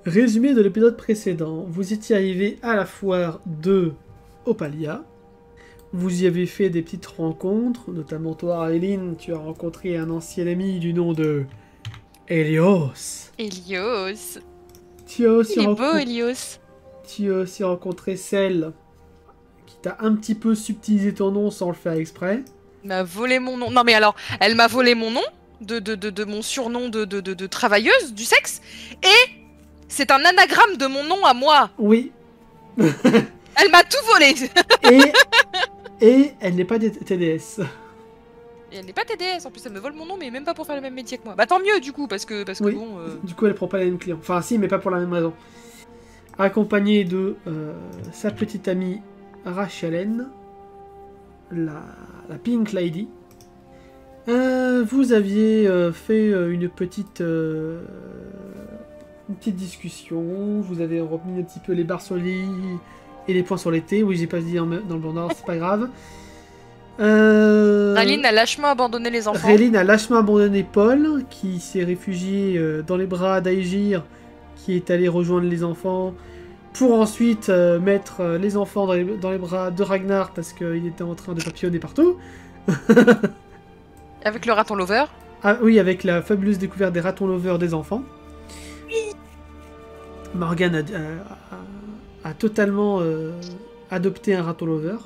Résumé de l'épisode précédent. Vous étiez arrivé à la foire de Opalia. Vous y avez fait des petites rencontres, notamment toi, Aileen, tu as rencontré un ancien ami du nom de Helios. Helios. Tu as aussi Il est beau, Helios. Tu as aussi rencontré celle qui t'a un petit peu subtilisé ton nom sans le faire exprès. Elle m'a volé mon nom. Non mais alors, elle m'a volé mon nom, de mon surnom de travailleuse du sexe, et c'est un anagramme de mon nom à moi. Oui. Elle m'a tout volé. Et elle n'est pas TDS. Et elle n'est pas TDS, en plus elle me vole mon nom, mais même pas pour faire le même métier que moi. Bah tant mieux du coup, parce que Oui. bon... Du coup elle prend pas les mêmes clients. Enfin si, mais pas pour la même raison. Accompagnée de sa petite amie Rachelen, la Pink Lady. Vous aviez fait une petite discussion, vous avez remis un petit peu les barres sur les i et les points sur les t. Oui, j'ai pas dit dans le bon ordre, c'est pas grave. Raline a lâchement abandonné les enfants. Raline a lâchement abandonné Paul, qui s'est réfugié dans les bras d'Aegir, qui est allé rejoindre les enfants, pour ensuite mettre les enfants dans les bras de Ragnar, parce qu'il était en train de papillonner partout. Avec le raton lover. Ah oui, avec la fabuleuse découverte des ratons lovers des enfants. Morgane a totalement adopté un raton lover.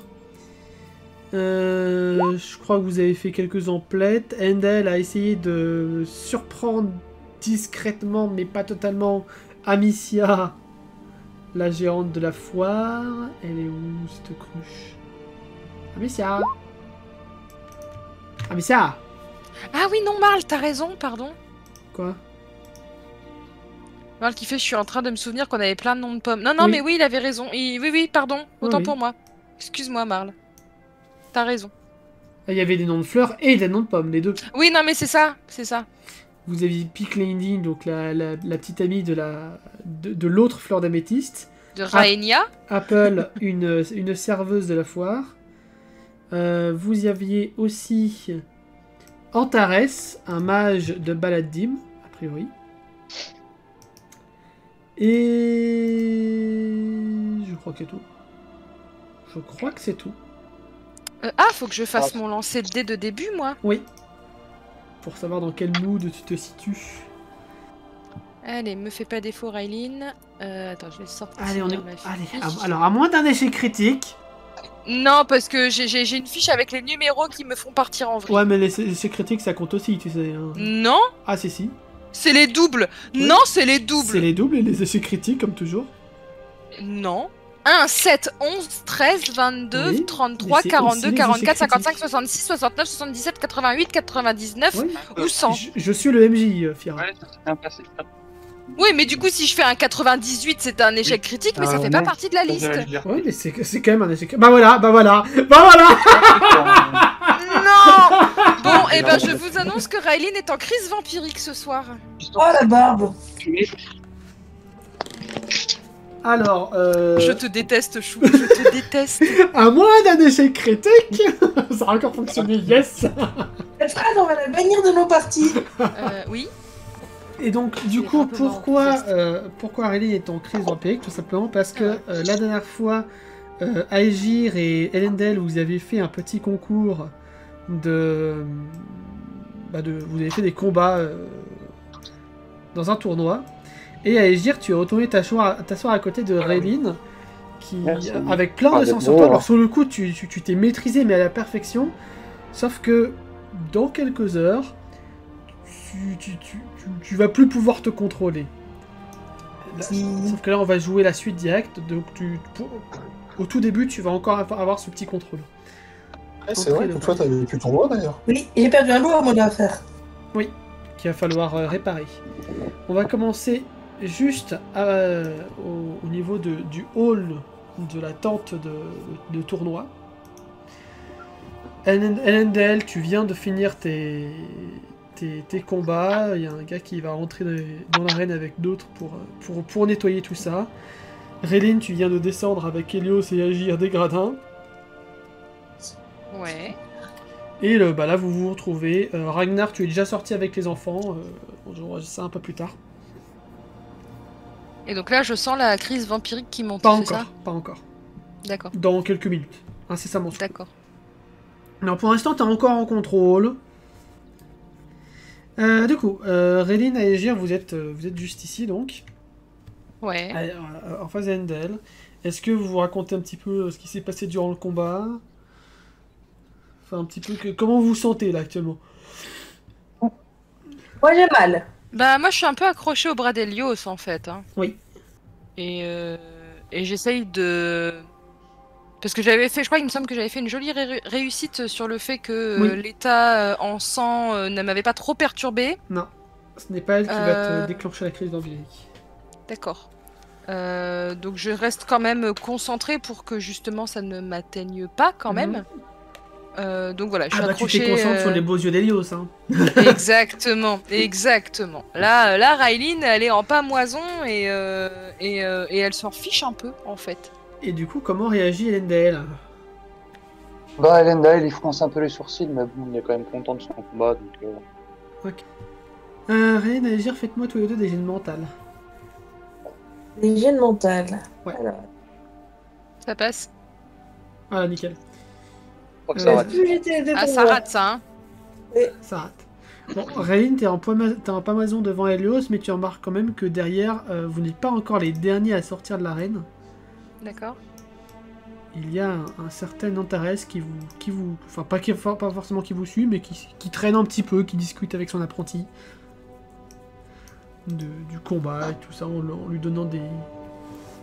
Je crois que vous avez fait quelques emplettes. Endel a essayé de surprendre discrètement, mais pas totalement, Amicia, la géante de la foire. Elle est où, cette cruche? Amicia! Amicia! Ah oui, non, Marle, t'as raison, pardon. Quoi? Marle qui fait, je suis en train de me souvenir qu'on avait plein de noms de pommes. Non, non, Oui. mais oui, il avait raison. Oui, pardon, autant Oui. pour moi. Excuse-moi, Marle. T'as raison. Il y avait des noms de fleurs et des noms de pommes, les deux. Oui, non, mais c'est ça, c'est ça. Vous aviez Pink Lady, donc la petite amie de l'autre fleur d'améthyste. De Rhaenyra. Apple, une serveuse de la foire. Vous y aviez aussi Antares, un mage de Baladim, a priori. Et... je crois que c'est tout. Je crois que c'est tout. Faut que je fasse mon lancer de dés de début, moi. Oui. Pour savoir dans quel mood tu te situes. Allez, me fais pas défaut, Rayline. Attends, je vais sortir. Allez, ma Allez, fiche. alors à moins d'un échec critique... Non, parce que j'ai une fiche avec les numéros qui me font partir en vrille. Ouais, mais les échecs critiques, ça compte aussi, tu sais. Hein. Non. Ah, si. C'est les doubles. Oui. Non, c'est les doubles. C'est les doubles et les échecs critiques, comme toujours. Non. 1, 7, 11, 13, 22, Oui, 33, 42, 44, échecs 55, critiques. 66, 69, 77, 88, 99 Oui. ou 100. Je suis le MJ, Fira. Ouais, ça s'est bien passé. Oui, mais du coup, si je fais un 98, c'est un échec critique, mais ça fait pas partie de la liste. Ouais, mais c'est quand même un échec. Bah voilà. Non. Bon, et ben je vous annonce que Rayline est en crise vampirique ce soir. Oh la barbe! Alors, Je te déteste, Chou, je te déteste. à moins d'un échec critique, ça a encore fonctionné, yes. Fred, on va la bannir de nos parties! Oui. Et donc, du coup, pourquoi Aurélie est en crise vampirique? Tout simplement parce que la dernière fois, Aegir et Elendel, vous avez fait un petit concours vous avez fait des combats dans un tournoi. Et Aegir, tu as retourné t'asseoir à côté de Rayline, avec plein de sang sur toi. Alors, sur le coup, tu t'es maîtrisé, mais à la perfection. Sauf que, dans quelques heures, tu vas plus pouvoir te contrôler. Sauf que là, on va jouer la suite directe. Donc, au tout début, tu vas encore avoir ce petit contrôle. Ouais, c'est vrai que toi, t'avais vécu ton droit d'ailleurs. Oui, et j'ai perdu un loup à mon affaire. Oui, qu'il va falloir réparer. On va commencer juste au niveau du hall de la tente de tournoi. Elendel, tu viens de finir tes combats. Il y a un gars qui va rentrer dans l'arène avec d'autres pour nettoyer tout ça. Rayline, tu viens de descendre avec Helios et Aegir des gradins. Ouais. Et là, vous vous retrouvez. Ragnar, tu es déjà sorti avec les enfants. On jouera ça un peu plus tard. Et donc là, je sens la crise vampirique qui monte, Pas c'est encore, ça? pas encore. D'accord, Dans quelques minutes, incessamment. d'accord. Alors pour l'instant, t'es encore en contrôle. Du coup, Rélin et Egir, vous êtes juste ici donc, Ouais. en face d'Endel. Est-ce que vous vous racontez un petit peu ce qui s'est passé durant le combat? Enfin, un petit peu comment vous vous sentez là actuellement? Moi j'ai mal. Bah moi je suis un peu accrochée au bras d'Hélios en fait. Hein. Oui. Et j'essaye de... Parce que j'avais fait, je crois qu'il me semble que j'avais fait une jolie réussite sur le fait que Oui. l'état en sang ne m'avait pas trop perturbé. Non, ce n'est pas elle qui va te déclencher la crise vampirique. D'accord. Donc je reste quand même concentrée pour que justement ça ne m'atteigne pas quand même. Donc voilà, je suis accrochée... tu t'es concentrée sur les beaux yeux d'Hélios, hein. Exactement, exactement. Là, Raylene, elle est en pamoison et elle s'en fiche un peu, en fait. Et du coup, comment réagit Elendel? Bah, Elendel, il fronce un peu les sourcils, mais bon, il est quand même content de son combat, donc... Ok. Rélin et Egir, faites-moi tous les deux des jets de mental. Des gènes mentales. Ouais. Alors, Ça passe. Voilà, nickel. Je crois que ça Ouais. rate. plus j'étais de Ah, ça rate, ça, hein. Ça rate. Bon, Rélin, t'es en pamaison devant Hélios, mais tu remarques quand même que derrière, vous n'êtes pas encore les derniers à sortir de l'arène. D'accord. Il y a un certain Antares qui vous... Enfin, pas forcément qui vous suit, mais qui traîne un petit peu, qui discute avec son apprenti. Du combat et tout ça, en lui donnant des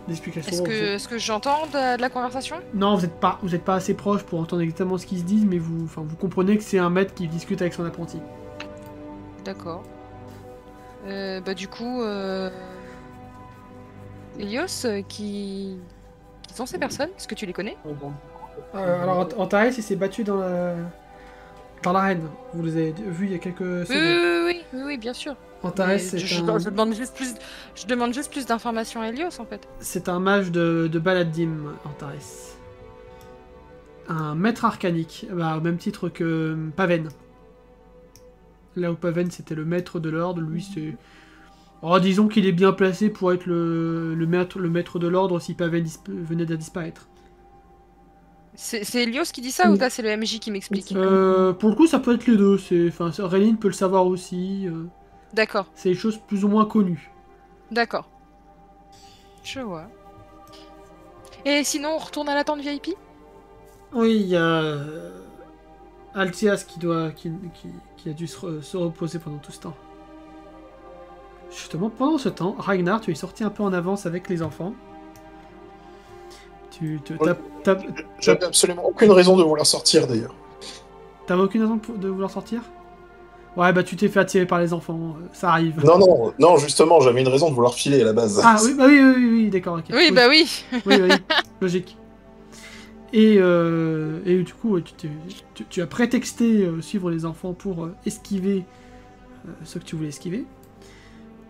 explications. Est-ce que j'entends de la conversation? Non, vous êtes pas assez proche pour entendre exactement ce qu'ils se disent, mais vous comprenez que c'est un maître qui discute avec son apprenti. D'accord. Bah du coup... Hélios, qui sont ces personnes? Est-ce que tu les connais? Alors, Antares, il s'est battu dans l'arène. Vous les avez vus il y a quelques secondes. Oui, bien sûr. Antares, Mais c'est je demande juste plus d'informations à Hélios, en fait. c'est un mage de Baladim, Antares. Un maître arcanique, au même titre que Paven. Là où Paven c'était le maître de l'ordre, lui c'est... Oh, disons qu'il est bien placé pour être le maître de l'ordre si Paven venait à disparaître. C'est Hélios qui dit ça ou là c'est le MJ qui m'explique? Pour le coup, ça peut être les deux. Rélin peut le savoir aussi. D'accord, C'est des choses plus ou moins connues. d'accord. Je vois. Et sinon, on retourne à la tente VIP? Oui, il y a Altias qui a dû se reposer pendant tout ce temps. Justement, pendant ce temps, Ragnar, tu es sorti un peu en avance avec les enfants. J'avais absolument aucune raison de vouloir sortir d'ailleurs. T'avais aucune raison de vouloir sortir? Ouais, bah tu t'es fait attirer par les enfants, ça arrive. Non, justement, j'avais une raison de vouloir filer à la base. Ah oui, bah oui, d'accord, ok. Oui, bah oui. Oui, logique. Et du coup, tu as prétexté suivre les enfants pour esquiver ce que tu voulais esquiver.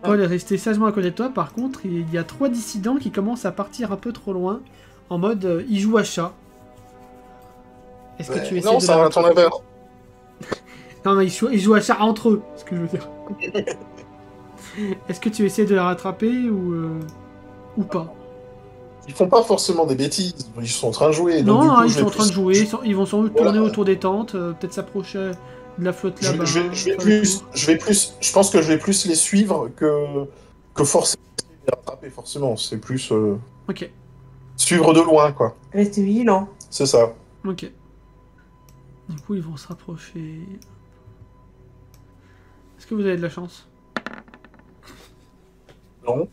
Paul est resté sagement à côté de toi. Par contre, il y a 3 dissidents qui commencent à partir un peu trop loin, en mode ils jouent à chat. Est-ce que tu essaies Non, de ça va à ton honneur. Non, mais ils jouent à chat entre eux, ce que je veux dire. Est-ce que tu essaies de la rattraper ou pas? Ils font pas forcément des bêtises, ils sont en train de jouer. Non, donc, du coup, ils je sont vais en train de plus- jouer, ils vont sans doute tourner Voilà. autour des tentes, peut-être s'approcher de la flotte là-bas. Je pense que je vais plus les suivre que forcément les rattraper, forcément. C'est plus Ok, suivre de loin, quoi. Restez vigilant. C'est ça. ok. Du coup, ils vont se rapprocher. Est-ce que vous avez de la chance? Non.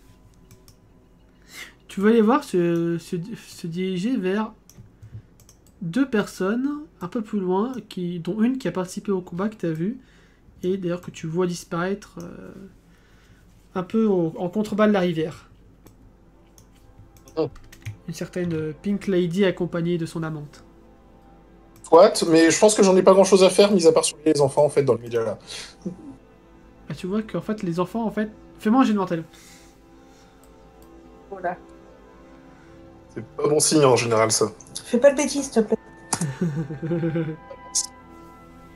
Tu vas aller voir se diriger vers 2 personnes un peu plus loin, dont une qui a participé au combat que tu as vu, et d'ailleurs que tu vois disparaître un peu en contrebas de la rivière. Oh. Une certaine Pink Lady accompagnée de son amante. Soit, mais je pense que j'en ai pas grand chose à faire, mis à part surveiller les enfants, en fait, dans le média là. Bah, tu vois qu'en fait, les enfants, en fait... Fais-moi un jet de mental. Voilà. C'est pas bon signe en général, ça. Fais pas de bêtises, s'il te plaît.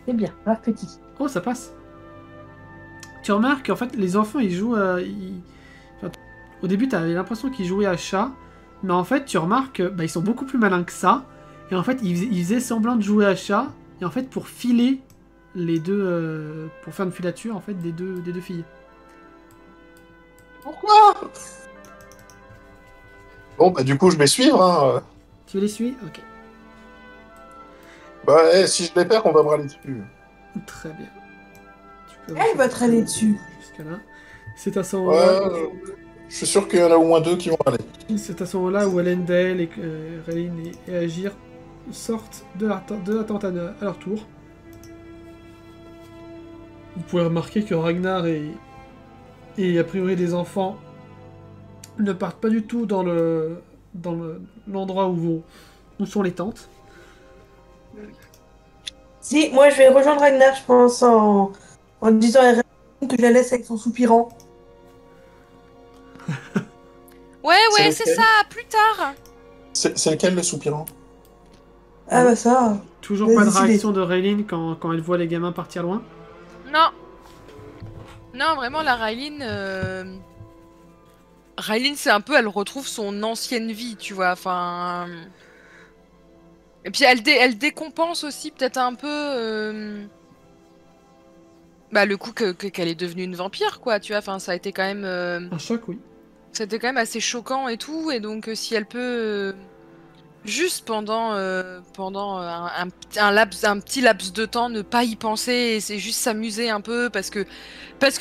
C'est bien, rare petit. Oh, ça passe. Tu remarques qu'en fait, les enfants, ils jouent à... Au début, tu avais l'impression qu'ils jouaient à chat, mais en fait, tu remarques qu'ils sont beaucoup plus malins que ça. Et en fait, ils faisaient semblant de jouer à chat, et en fait, pour filer les deux, pour faire une filature en fait des deux filles. Pourquoi? Bon, bah du coup, je vais suivre. Hein. Tu les suis? Ok. Bah, si je les perds, on va me râler dessus. Très bien. Tu peux Elle va te râler dessus. jusqu'à là. C'est à ce moment-là. Ouais, je suis sûr qu'il y en a au moins 2 qui vont râler. C'est à ce moment-là où Elendel et Rain et Agir sortent de la tente à leur tour. Vous pouvez remarquer que Ragnar et a priori les enfants ne partent pas du tout dans l'endroit où sont les tentes. Si, moi je vais rejoindre Ragnar, je pense, en disant à Rain que je la laisse avec son soupirant. Ouais, C'est c'est lequel ça, plus tard. C'est lequel le soupirant? Ah bah ça. Toujours Vas-y, pas de décidez. réaction de Raylin quand elle voit les gamins partir loin. Non. Non, vraiment, la Raylene... Raylene, c'est un peu... Elle retrouve son ancienne vie, tu vois, enfin... Et puis elle décompense aussi peut-être un peu... Bah, le coup qu'elle est devenue une vampire, quoi, tu vois, enfin, ça a été quand même... Un choc, oui. C'était quand même assez choquant et tout, et donc si elle peut... Juste pendant un petit laps de temps, ne pas y penser, et c'est juste s'amuser un peu, parce que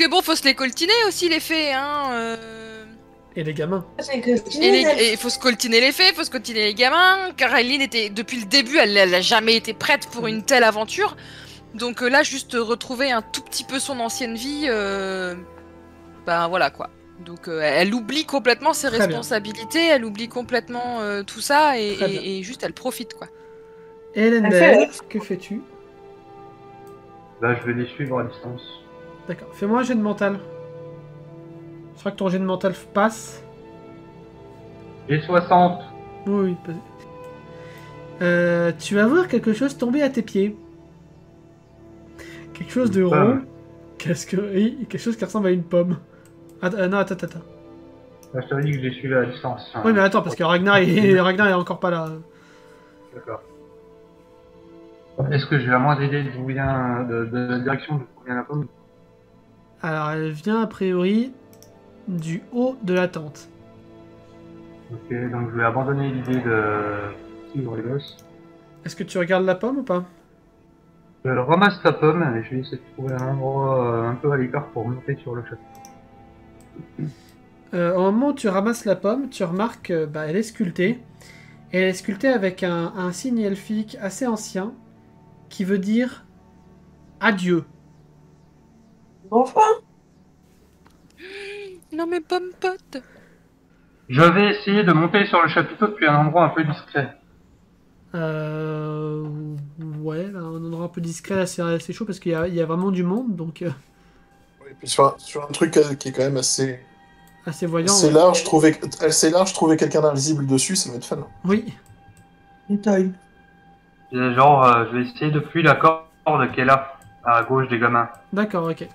bon, faut se les coltiner aussi les fées, hein. Et les gamins. C'est que Et faut se coltiner les fées, faut se coltiner les gamins. Caroline était, depuis le début, elle a jamais été prête pour une telle aventure. Donc là, juste retrouver un tout petit peu son ancienne vie, ben voilà quoi. Donc elle oublie complètement ses Très responsabilités, elle oublie complètement tout ça Très bien. et juste elle profite quoi. Et Elendel, que fais-tu? Là, je vais les suivre à distance. D'accord. Fais-moi un jet de mental. Je crois que ton jet de mental passe. J'ai 60. Oui, tu vas voir quelque chose tomber à tes pieds. Quelque chose de rond. Oui, quelque chose qui ressemble à une pomme. Non, attends. Là, je t'avais dit que je les suivais à distance. Oui, mais attends, parce que Ragnar est encore pas là. D'accord. Est-ce que j'ai la moindre idée d'où vient, de la direction d'où vient la pomme? Alors, elle vient a priori du haut de la tente. Ok, donc je vais abandonner l'idée de suivre les gosses. Est-ce que tu regardes la pomme ou pas? Je ramasse la pomme et je vais essayer de trouver un endroit un peu à l'écart pour monter sur le château. Au moment où tu ramasses la pomme, tu remarques qu'elle est sculptée. Et elle est sculptée avec un signe elfique assez ancien qui veut dire adieu. Enfin. Non mais pomme pote. Je vais essayer de monter sur le chapiteau depuis un endroit un peu discret. Ouais, un endroit un peu discret, là, c'est assez chaud parce qu'il y a vraiment du monde, donc Et puis sur un truc qui est quand même assez voyant. assez Ouais. large, trouver quelqu'un d'invisible dessus, ça va être fun. Oui, Une taille. Et genre, je vais essayer de fuir la corde qui est là, à gauche des gamins. d'accord, ok.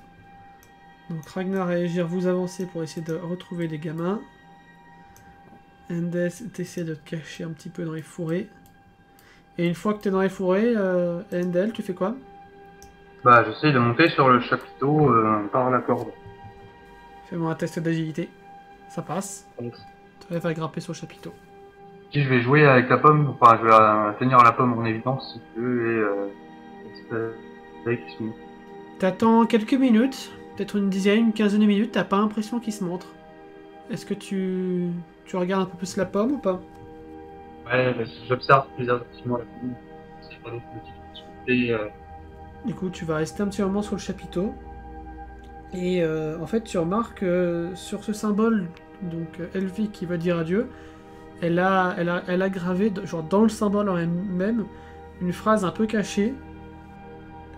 Donc Ragnar et Aegir, vous avancez pour essayer de retrouver les gamins. Endes, t'essaies de te cacher un petit peu dans les fourrés. Et une fois que t'es dans les fourrés, Endel, tu fais quoi? Bah, j'essaie de monter sur le chapiteau par la corde. Fais-moi un test d'agilité. Ça passe. Tu arrives à grimper sur le chapiteau. Si je vais jouer avec la pomme, enfin, je vais tenir la pomme en évidence si tu veux et espérer qu'il se montre. T'attends quelques minutes, peut-être une dizaine, une quinzaine de minutes, t'as pas l'impression qu'il se montre. Est-ce que tu regardes un peu plus la pomme ou pas? Ouais, j'observe plus attentivement la pomme. C'est pas des petits Du coup, tu vas rester un petit moment sur le chapiteau. Et en fait, tu remarques sur ce symbole donc elfique qui veut dire adieu, elle a gravé, genre dans le symbole en même, une phrase un peu cachée.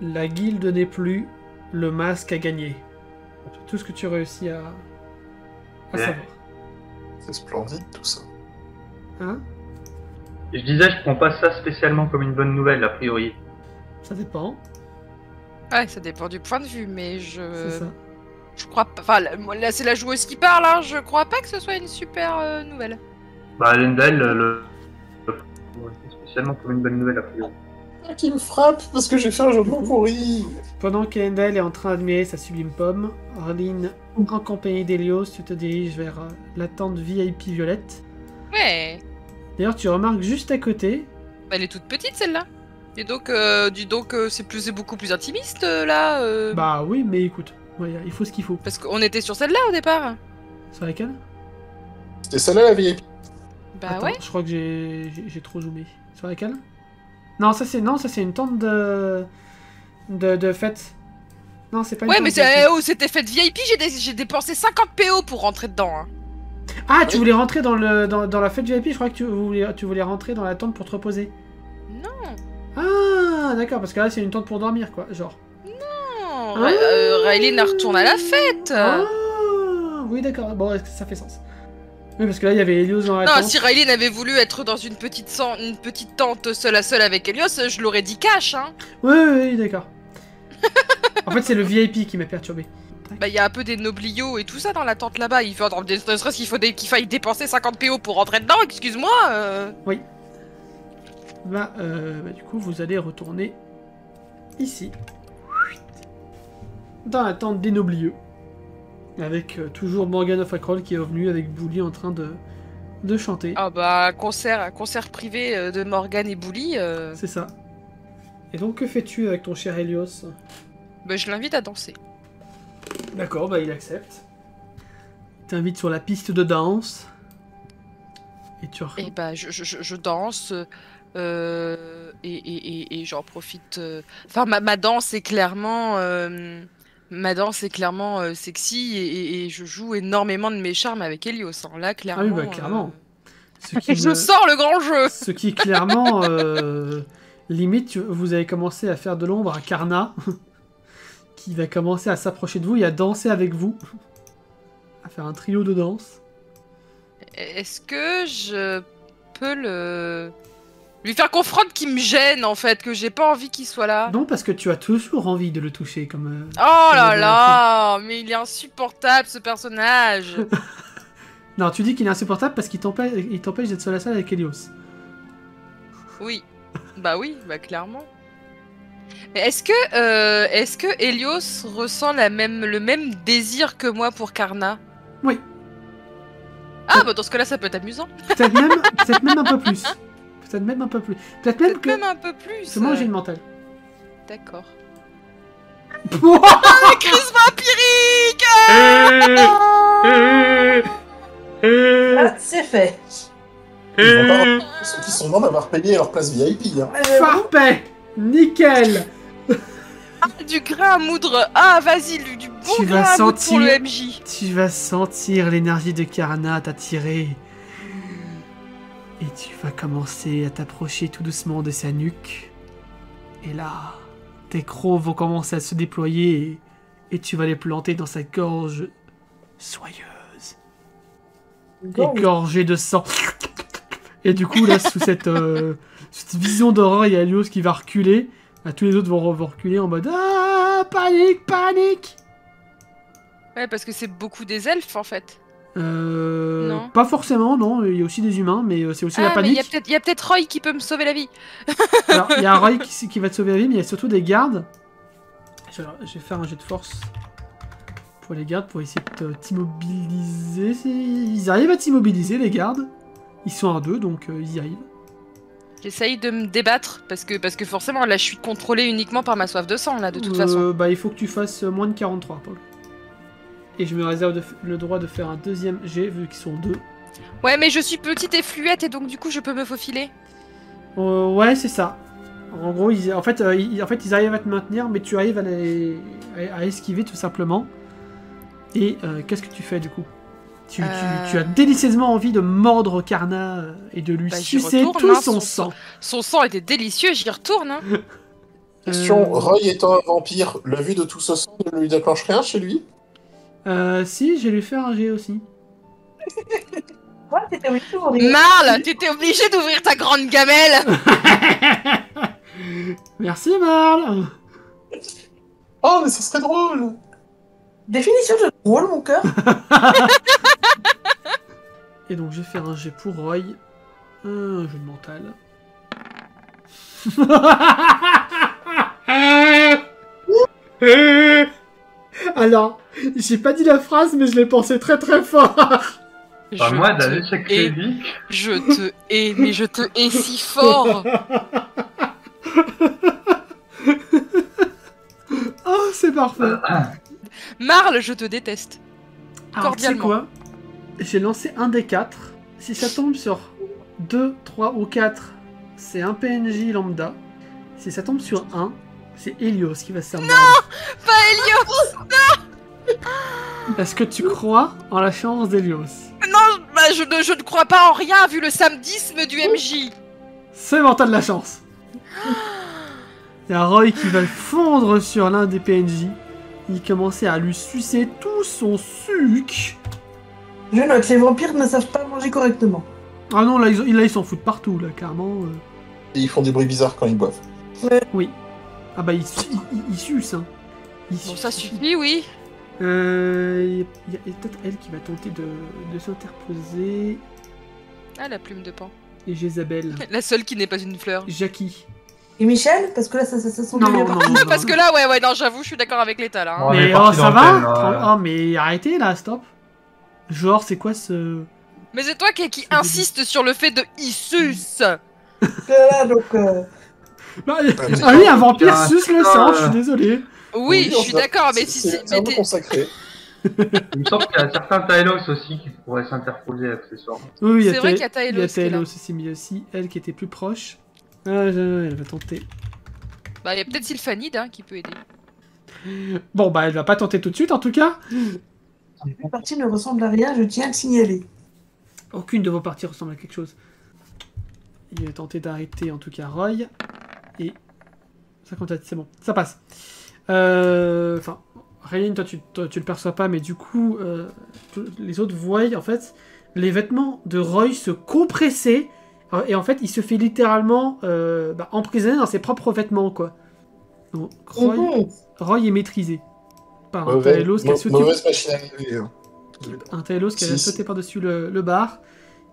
La guilde n'est plus, le masque a gagné. C'est tout ce que tu réussis à savoir. C'est splendide tout ça. Hein? Et je disais, je prends pas ça spécialement comme une bonne nouvelle, a priori. Ça dépend. Ouais, ça dépend du point de vue, mais C'est ça. Je crois pas. Enfin, là, c'est la joueuse qui parle, hein. Je crois pas que ce soit une super nouvelle. Bah, Elendil le spécialement comme une bonne nouvelle, a priori. Qui me frappe parce que j'ai fait un jeu de mots pourri. Pendant qu'Endel est en train d'admirer sa sublime pomme, Arline, en compagnie d'Hélios, tu te diriges vers la tente VIP violette. Ouais. D'ailleurs, tu remarques juste à côté. Elle est toute petite celle-là. Et donc, c'est beaucoup plus intimiste là. Bah oui, mais écoute, ouais, il faut ce qu'il faut. Parce qu'on était sur celle-là au départ. Sur laquelle? C'était celle-là la VIP. Bah Attends, ouais. je crois que j'ai trop zoomé. Sur laquelle? Non, ça c'est une tente de fête. Non, c'est pas une Ouais, tente mais VIP. c'était fête VIP, j'ai dépensé 50 PO pour rentrer dedans. Hein. Ah, tu voulais rentrer dans la fête VIP? Je crois que tu voulais rentrer dans la tente pour te reposer. Non. Ah, d'accord, parce que là c'est une tente pour dormir, quoi, genre. Non. Ah. Raylene retourne à la fête. Ah, oui, d'accord. Bon, ça fait sens. Oui, parce que là il y avait Hélios dans la Non, tente. si Raylene avait voulu être dans une petite tente seule à seule avec Hélios, je l'aurais dit cash, hein. Oui, d'accord. En fait, c'est le VIP qui m'a perturbé. Bah, il y a un peu des nobliaux et tout ça dans la tente là-bas. Il faut, ne serait-ce qu'il faille dépenser 50 PO pour rentrer dedans, excuse-moi. Oui. Bah, du coup, vous allez retourner ici. Dans la tente des noblieux. Avec toujours Morgan of Acroll qui est revenu avec Bouli en train de chanter. Ah bah, concert privé de Morgan et Bouli. C'est ça. Et donc, que fais-tu avec ton cher Hélios? Bah, je l'invite à danser. D'accord, bah il accepte. Il t'invite sur la piste de danse. Et tu Et bah, je danse. Et j'en profite. Enfin, ma danse est clairement. Sexy et je joue énormément de mes charmes avec Hélios. Hein. Là, clairement. Ah oui, bah clairement. Ce qui Je sors le grand jeu. Ce qui est clairement... limite, vous avez commencé à faire de l'ombre à Karna. Qui va commencer à s'approcher de vous et à danser avec vous. À faire un trio de danse. Est-ce que je peux lui faire comprendre qu'il me gêne en fait, que j'ai pas envie qu'il soit là? Non, parce que tu as toujours envie de le toucher comme... Oh comme là la là, mais il est insupportable ce personnage. Non, tu dis qu'il est insupportable parce qu'il t'empêche d'être seul à seul avec Hélios. Oui, bah clairement. Mais est-ce que Hélios ressent le même désir que moi pour Karna? Oui. Ah bah dans ce cas-là ça peut être amusant. Peut-être même un peu plus. Peut-être même un peu plus. Peut-être même que... Même un peu plus. C'est moi j'ai une mentale. D'accord. Ah, La crise vampirique. Ah, c'est fait. Ils vont pas remercier ceux qui sont morts d'avoir payé leur place VIP. Hein. Parfait. Nickel. Du grain à moudre. Ah vas-y, du bon Tu grain vas à moudre pour le sentir- MJ. Tu vas sentir l'énergie de Karna t'attirer. Et tu vas commencer à t'approcher tout doucement de sa nuque. Et là, tes crocs vont commencer à se déployer et tu vas les planter dans sa gorge soyeuse. Égorgée de sang. Et du coup, là, sous cette vision d'horreur, il y a Hélios qui va reculer. Là, tous les autres vont reculer en mode ah, panique, panique. Ouais, parce que c'est beaucoup des elfes en fait. Non. Pas forcément, non. Il y a aussi des humains, mais c'est aussi la Ah, mais panique. il y a peut-être Roy qui peut me sauver la vie. Alors, il y a un Roy qui va te sauver la vie, mais il y a surtout des gardes. Je vais faire un jet de force pour les gardes, pour essayer de t'immobiliser. Ils arrivent à t'immobiliser, les gardes. Ils sont à 2, donc ils y arrivent. J'essaye de me débattre parce que forcément là je suis contrôlée uniquement par ma soif de sang là de toute façon. Bah, il faut que tu fasses moins de 43, Paul. Et je me réserve le droit de faire un deuxième jet, vu qu'ils sont 2. Ouais, mais je suis petite et fluette et donc du coup je peux me faufiler. Ouais, c'est ça. En gros, ils arrivent à te maintenir, mais tu arrives à esquiver tout simplement. Et qu'est-ce que tu fais du coup? Tu as délicieusement envie de mordre Karna et de lui sucer tout son sang. Son sang était délicieux, j'y retourne. Hein. Question, Roy étant un vampire, le vu de tout ce sang ne lui déclenche rien chez lui? Si, j'ai lui fait un jet aussi. Ouais, t'étais obligé d'ouvrir. Marle, t'étais obligé d'ouvrir ta grande gamelle. Merci Marle. Oh, mais ça serait drôle! Définition de drôle, mon cœur. Et donc, je vais faire un jet pour Roy. Un jeu de mental. Alors, j'ai pas dit la phrase, mais je l'ai pensé très très fort. Pas moi de l'échec critique. Je te hais, mais je te hais si fort. Oh, c'est parfait. Marle, je te déteste. Alors, tu sais Cordialement. quoi? J'ai lancé un des 4. Si ça tombe sur 2, 3 ou 4, c'est un PNJ lambda. Si ça tombe sur 1, c'est Helios qui va se faire mordre. Pas Helios. Est-ce que tu crois en la chance d'Helios? Non, bah, je ne crois pas en rien vu le samedisme du MJ. C'est mental de la chance. Il y a Roy qui va fondre sur l'un des PNJ. Il commençait à lui sucer tout son sucre. Je note, les vampires ne savent pas manger correctement. Ah non, là ils s'en foutent partout, là, clairement. Et ils font des bruits bizarres quand ils boivent. Oui. Ah bah, ils sucent, hein. Ils Bon, sucent. ça suffit, oui. Il y a peut-être elle qui va tenter de s'interposer. Ah, la plume de pan. Et Jézabel. La seule qui n'est pas une fleur. Jackie. Et Michel, parce que là, ça sent Non, bien non, parti. non, non, Parce non. que là, ouais, non, j'avoue, je suis d'accord avec l'état là. Hein. On est Mais oh, parti ça dans va le thème, là. Oh, mais arrêtez là, stop. Genre, c'est quoi ce... Mais c'est toi qui insiste sur le fait de Issus. Voilà, donc, Bah, ah oui, un vampire Putain, suce le putain, sang, je suis désolé. Oui, je suis d'accord, mais si C'est un peu t'es- consacré. Il me semble qu'il y a certains Tylos aussi qui pourraient s'interposer accessoirement. Oui, C'est vrai qu'il y a Il y a Taelos qui est là. Taelos aussi, mais aussi elle qui était plus proche. Ah, elle va tenter. Bah, il y a peut-être Sylphanide hein, qui peut aider. Bon, bah, elle va pas tenter tout de suite, en tout cas. la partie ne ressemble à rien, je tiens à le signaler. Aucune de vos parties ressemble à quelque chose. Il va tenter d'arrêter, en tout cas, Roy. Et... 57, c'est bon. Ça passe. Enfin... Rayline, toi tu le perçois pas, mais du coup, les autres voient, en fait, les vêtements de Roy se compresser, et en fait, il se fait littéralement emprisonner dans ses propres vêtements, quoi. Donc, Roy est maîtrisé par un Taelos qui a sauté... Mauvaise machine à laver. Hein. Un Taelos qui a Si, sauté par-dessus le bar,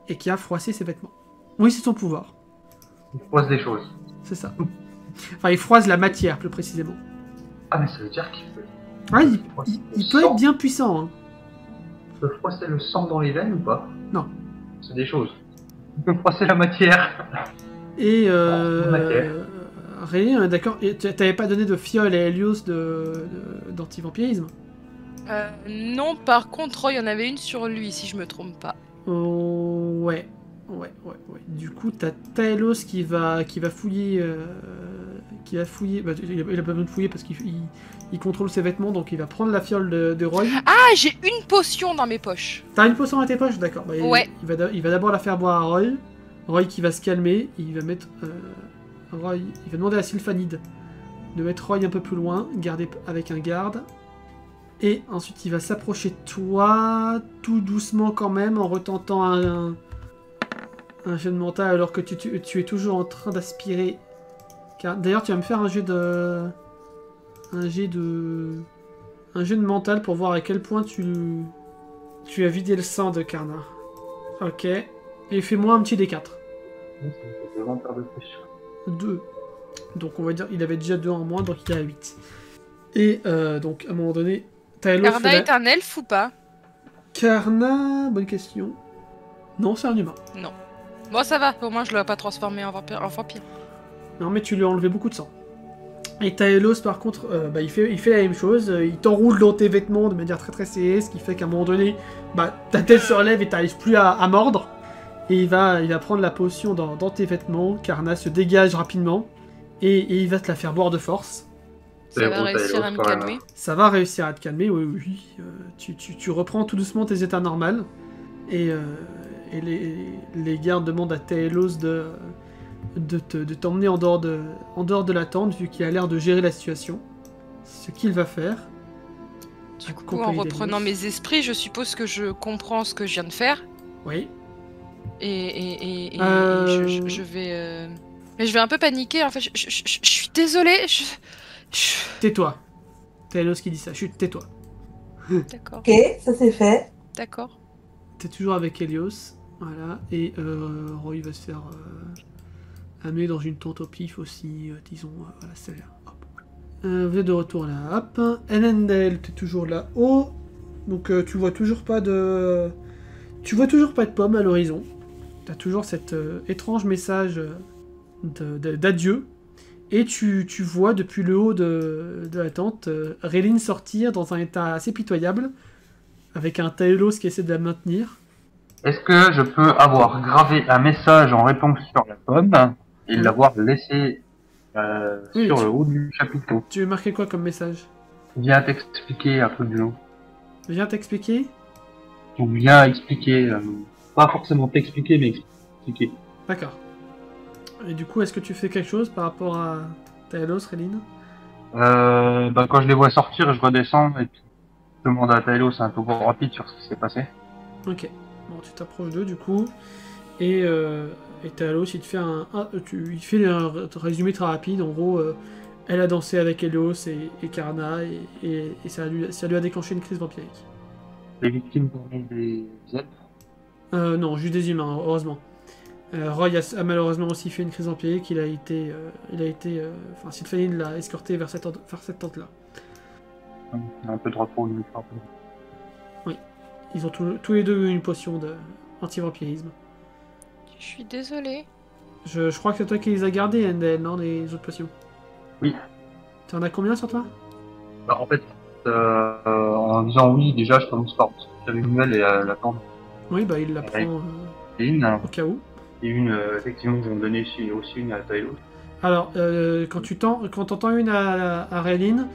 et qui a froissé ses vêtements. Oui, c'est son pouvoir, Il froisse des choses. c'est ça. Enfin, il froisse la matière, plus précisément. Ah, mais ça veut dire qu'il peut. Ah, il peut être bien puissant, hein. Il peut froisser le sang dans les veines ou pas? Non. C'est des choses. Il peut froisser la matière. Et matière. Rayline, on est d'accord, et tu t'avais pas donné de fiole à Helios d'antivampirisme? Non, par contre, Roy en avait une sur lui, si je me trompe pas. Oh, ouais. Du coup, t'as Taelos qui va fouiller. Bah, il a pas besoin de fouiller parce qu'il contrôle ses vêtements, donc il va prendre la fiole de Roy. Ah, j'ai une potion dans mes poches. T'as une potion dans tes poches, d'accord. Bah, Ouais. Il va d'abord la faire boire à Roy. Roy qui va se calmer. Il va mettre. Roy. Il va demander à Sylphanide de mettre Roy un peu plus loin, garder avec un garde. Et ensuite, il va s'approcher de toi, tout doucement quand même, en retentant un jet de mental alors que tu es toujours en train d'aspirer. D'ailleurs, tu vas me faire un jet de mental pour voir à quel point tu as vidé le sang de Karna. Ok. Et fais-moi un petit D4. C'est vraiment peur de pêche. 2. Donc on va dire il avait déjà 2 en moins, donc il est à 8. Et donc à un moment donné, Taelos Karna fait est un elfe ou pas? Karna, bonne question. Non, c'est un humain. Bon, ça va, au moins je l'ai pas transformé en vampire. Non, mais tu lui as enlevé beaucoup de sang. Et Taelos, par contre, il fait la même chose. Il t'enroule dans tes vêtements de manière très très serrée, ce qui fait qu'à un moment donné, ta tête se relève et t'arrives plus à mordre. Et il va prendre la potion dans tes vêtements. Karna se dégage rapidement. Et il va te la faire boire de force. Ça va réussir à me calmer. Ça va réussir à te calmer, oui. Tu reprends tout doucement tes états normaux. Et les gardes demandent à Taelos de t'emmener en dehors de la tente, vu qu'il a l'air de gérer la situation. Ce qu'il va faire. Du coup, en reprenant mes esprits, je suppose que je comprends ce que je viens de faire. Oui. Et je vais... Mais je vais un peu paniquer, en fait. Je suis désolée. Tais-toi. Taelos qui dit ça. Chut, tais-toi. D'accord. Ok, ça c'est fait. D'accord. T'es toujours avec Helios. Voilà. Et Roy va se faire amener dans une tente au pif aussi. Disons, voilà, c'est là. Hop. Vous êtes de retour là. Hop. Elendel, t'es toujours là-haut. Donc tu vois toujours pas de... Tu vois toujours pas de pomme à l'horizon. T'as toujours cet étrange message d'adieu. Et tu vois depuis le haut de la tente Raylene sortir dans un état assez pitoyable, avec un Taelos qui essaie de la maintenir. Est-ce que je peux avoir gravé un message en réponse sur la pomme et l'avoir laissé Oui, sur le haut du chapiteau? Tu veux marquer quoi comme message? Viens t'expliquer un truc du genre. Viens t'expliquer? Ou bien expliquer, pas forcément t'expliquer, mais expliquer. D'accord. Et du coup, est-ce que tu fais quelque chose par rapport à Taelos, Raylene? Quand je les vois sortir, je redescends et puis je demande à Taelos un topo rapide sur ce qui s'est passé. Ok. Bon, tu t'approches d'eux du coup. Et Taelos, il te fait il fait un résumé très rapide. En gros, elle a dansé avec Helios et Karna et ça lui a déclenché une crise vampirique. Les victimes parmi des elfes. Non, juste des humains, heureusement. Roy a malheureusement aussi fait une crise vampirique. Enfin, Sylphanine l'a escorté vers cette tente-là. Un peu de repos, une fois. Ils ont tous les deux eu une potion d'anti-vampirisme. Je suis désolée. Je crois que c'est toi qui les as gardés, Endel, non, les autres potions? Oui. T'en as combien sur toi? En fait, en disant oui, déjà, je commence par faire une nouvelle et l'attendre. Oui, bah il la prend Et une, au cas où. et une, effectivement, je vais me donner aussi une à Taelos. Alors, quand t'entends une à Raylene,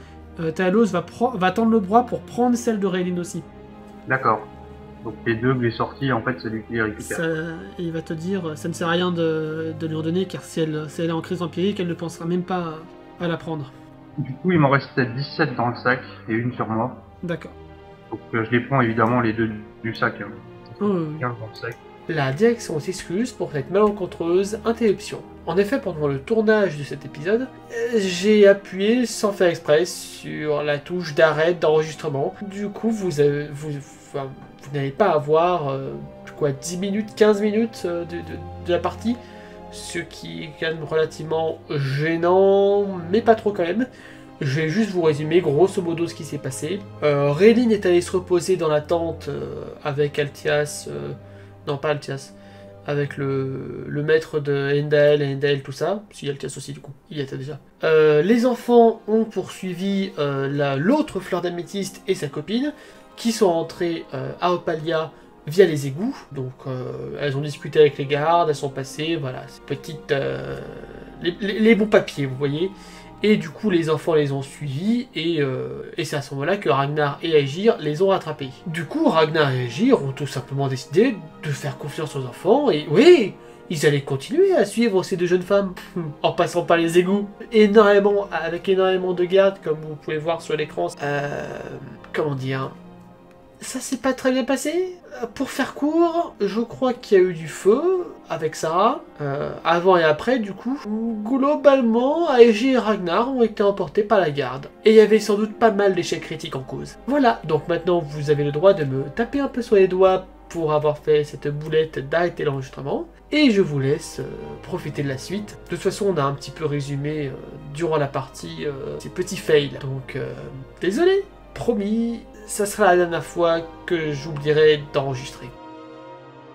Taelos va tendre le bras pour prendre celle de Raylene aussi. D'accord. Donc les deux que j'ai sortis, en fait, c'est lui qui les récupère. Il va te dire, ça ne sert à rien de lui en donner, car si elle est en crise vampirique, elle ne pensera même pas à la prendre. Du coup, il m'en restait 17 dans le sac et une sur moi. D'accord. Donc je les prends évidemment les deux du sac. Hein. Oh, oui. 15 dans le sac. La direction s'excuse pour cette malencontreuse interruption. En effet, pendant le tournage de cet épisode, j'ai appuyé sans faire exprès sur la touche d'arrêt d'enregistrement. Du coup, vous n'allez pas avoir 10 minutes, 15 minutes de la partie, ce qui est quand même relativement gênant, mais pas trop quand même. Je vais juste vous résumer grosso modo ce qui s'est passé. Raylene est allée se reposer dans la tente avec Altias... non, pas Altias. Avec le maître de Endael et Endael, tout ça. Si Altias aussi, du coup. Il y était déjà. Les enfants ont poursuivi l'autre fleur d'améthyste et sa copine, qui sont entrés à Opalia via les égouts. Donc, elles ont discuté avec les gardes, elles sont passées, voilà, ces petites... les bons papiers, vous voyez. Et du coup, les enfants les ont suivis, et c'est à ce moment-là que Ragnar et Aegir les ont rattrapés. Du coup, Ragnar et Aegir ont tout simplement décidé de faire confiance aux enfants, et oui, ils allaient continuer à suivre ces deux jeunes femmes, en passant par les égouts. Avec énormément de gardes, comme vous pouvez voir sur l'écran. Comment dire... Ça s'est pas très bien passé. Pour faire court, je crois qu'il y a eu du feu avec Sarah, avant et après du coup. Globalement, Aegir et Ragnar ont été emportés par la garde. Et il y avait sans doute pas mal d'échecs critiques en cause. Voilà, donc maintenant vous avez le droit de me taper un peu sur les doigts pour avoir fait cette boulette d'arrêter l'enregistrement. Et je vous laisse profiter de la suite. De toute façon, on a un petit peu résumé durant la partie ces petits fails. Donc, désolé, promis. Ça sera la dernière fois que j'oublierai d'enregistrer.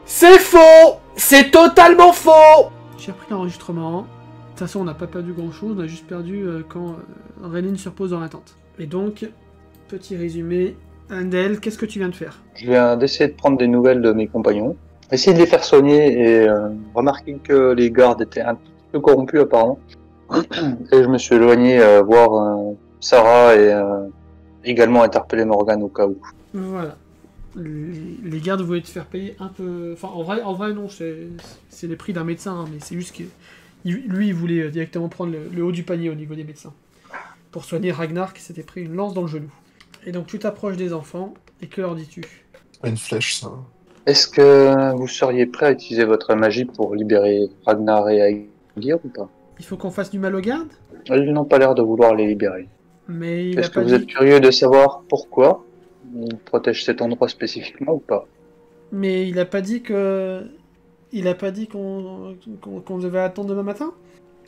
C'est faux! C'est totalement faux! J'ai repris l'enregistrement. De toute façon, on n'a pas perdu grand-chose, on a juste perdu quand Raylene se repose dans la tente. Et donc, petit résumé. Endel, qu'est-ce que tu viens de faire? Je viens d'essayer de prendre des nouvelles de mes compagnons, essayer de les faire soigner et remarquer que les gardes étaient un petit peu corrompus apparemment. Et je me suis éloigné voir Sarah et... également interpeller Morgan au cas où. Voilà. Les gardes voulaient te faire payer un peu... Enfin, en vrai non, c'est les prix d'un médecin, hein, mais c'est juste que lui, il voulait directement prendre le haut du panier au niveau des médecins. Pour soigner Ragnar qui s'était pris une lance dans le genou. Et donc tu t'approches des enfants, et que leur dis-tu? Une flèche, ça. Est-ce que vous seriez prêt à utiliser votre magie pour libérer Ragnar et Aegir ou pas? Il faut qu'on fasse du mal aux gardes? Ils n'ont pas l'air de vouloir les libérer. Mais il Est-ce a que pas vous dit... êtes curieux de savoir pourquoi? il protège cet endroit spécifiquement ou pas? Mais il a pas dit que... Il a pas dit qu'on devait attendre demain matin?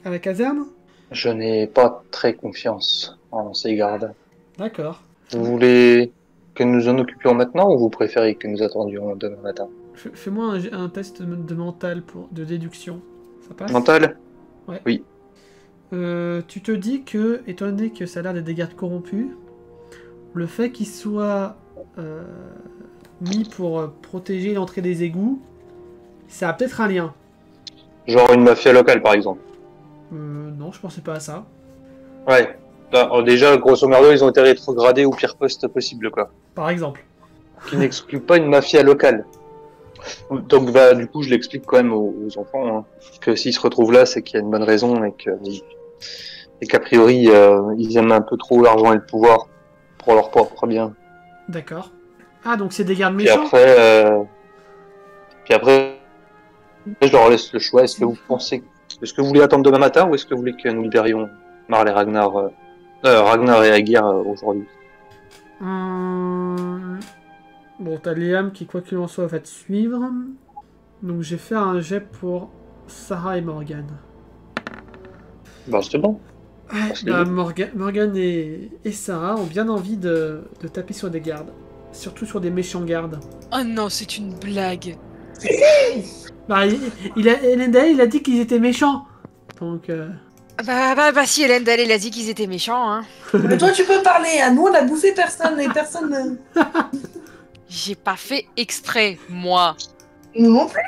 À la caserne? Je n'ai pas très confiance en ces gardes. D'accord. Vous voulez que nous en occupions maintenant ou vous préférez que nous attendions demain matin? Fais-moi un test de mental de déduction. Ça passe? Mental? Ouais. Oui. Tu te dis que, étant donné que ça a l'air d'être des gardes corrompus, le fait qu'ils soient mis pour protéger l'entrée des égouts, ça a peut-être un lien. Genre une mafia locale par exemple. Non, je pensais pas à ça. Ouais. Alors, déjà, grosso merdo, ils ont été rétrogradés au pire poste possible, quoi. Par exemple. Qui n'exclut pas une mafia locale. Donc, du coup, je l'explique quand même aux enfants, hein, que s'ils se retrouvent là, c'est qu'il y a une bonne raison et qu'a priori, ils aiment un peu trop l'argent et le pouvoir pour leur propre bien. D'accord. Ah, donc c'est des gardes méchants? Puis après, je leur laisse le choix. Est-ce que vous voulez attendre demain matin ou est-ce que vous voulez que nous libérions Marl et Ragnar et Aegir aujourd'hui? Bon, t'as Liam qui, quoi qu'il en soit, va te suivre. Donc, j'ai fait un jet pour Sarah et Morgan. Bah, c'est bon. Ouais, bah, Morgan et Sarah ont bien envie de taper sur des gardes. Surtout sur des méchants gardes. Oh non, c'est une blague. Bah, Elendil, il a dit qu'ils étaient méchants. Donc, Bah si, Elendil, il a dit qu'ils étaient méchants, hein. Mais toi, tu peux parler. À nous, on a bouffé personne et personne. J'ai pas fait exprès, moi. Nous non plus.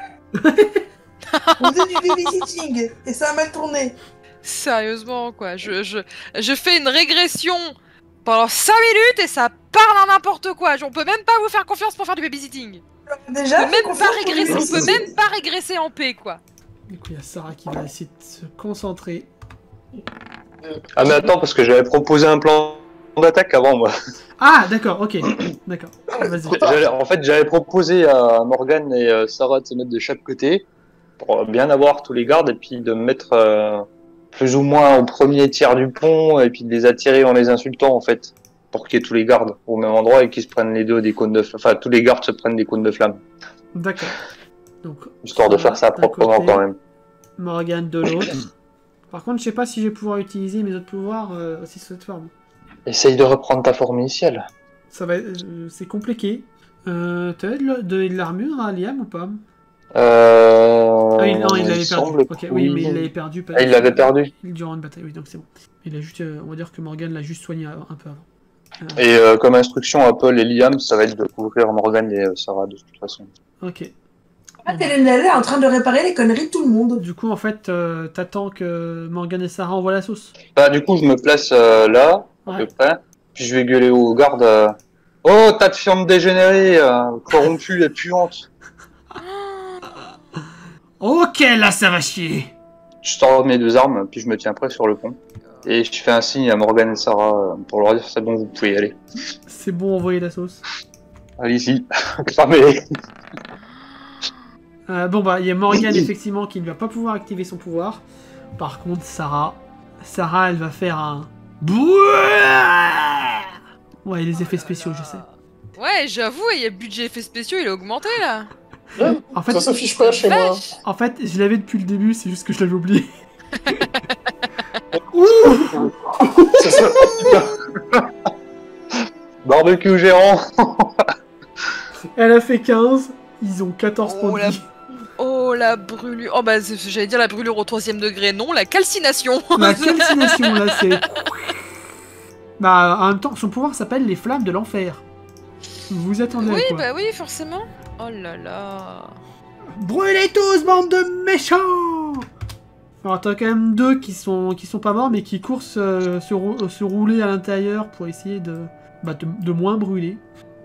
On faisait du babysitting et ça a mal tourné. Sérieusement, quoi. Je fais une régression pendant 5 minutes et ça parle en n'importe quoi. On peut même pas vous faire confiance pour faire du babysitting. Déjà, On peut même pas régresser en paix, quoi. du coup, il y a Sarah qui va essayer de se concentrer. Ah, mais attends, parce que j'avais proposé un plan d'attaque avant, moi. Ah, d'accord, ok. D'accord. Vas-y. En fait, j'avais proposé à Morgan et Sarah de se mettre de chaque côté pour bien avoir tous les gardes et puis de me mettre plus ou moins au premier tiers du pont et puis de les attirer en les insultant, en fait, pour qu'il y ait tous les gardes au même endroit et qu'ils se prennent les deux des cônes de flamme. Enfin, tous les gardes se prennent des cônes de flamme. D'accord. Donc, histoire de faire ça proprement quand même. Morgan de l'autre. Par contre, je sais pas si je vais pouvoir utiliser mes autres pouvoirs aussi sous cette forme. Essaye de reprendre ta forme initiale. Ça va, c'est compliqué. T'as de l'armure à Liam ou pas? Ah, il l'avait perdu. Ok, oui, mais il l'avait perdu. Ah, il l'avait perdu. Durant une bataille, oui, donc c'est bon. Il a juste, on va dire que Morgan l'a juste soigné un peu avant. Et comme instruction à Paul et Liam, ça va être de couvrir Morgan et Sarah de toute façon. Ok. En fait, Elendil est en train de réparer les conneries de tout le monde. Du coup, en fait, t'attends que Morgan et Sarah envoient la sauce. Bah, du coup, je me place là, à peu près. Puis je vais gueuler aux gardes. Oh, tas de firme dégénérée, corrompue et puante. Ok, là, ça va chier. Je sors mes deux armes, puis je me tiens prêt sur le pont. Et je fais un signe à Morgan et Sarah pour leur dire c'est bon, vous pouvez y aller. C'est bon, envoyer la sauce. Allez-y, cramez. Bon, bah, il y a Morgan, effectivement, qui ne va pas pouvoir activer son pouvoir. Par contre, Sarah, elle va faire un... Ouais, les effets spéciaux, je sais. Ouais, j'avoue, il y a budget effets spéciaux, il a augmenté, là. En fait, ça s'affiche pas chez moi. En fait, je l'avais depuis le début, c'est juste que je l'avais oublié. Barbecue gérant. Elle a fait 15, ils ont 14 points de vie. Oh, la brûlure. Oh, bah, j'allais dire la brûlure au 3ème degré. Non, la calcination. La calcination, là, c'est... Bah, en même temps, son pouvoir s'appelle les flammes de l'enfer. Vous vous attendez à quoi? Bah oui, forcément. Oh là là. Brûlez tous, bande de méchants! Alors, t'as quand même deux qui sont pas morts, mais qui courent se rouler à l'intérieur pour essayer de moins brûler.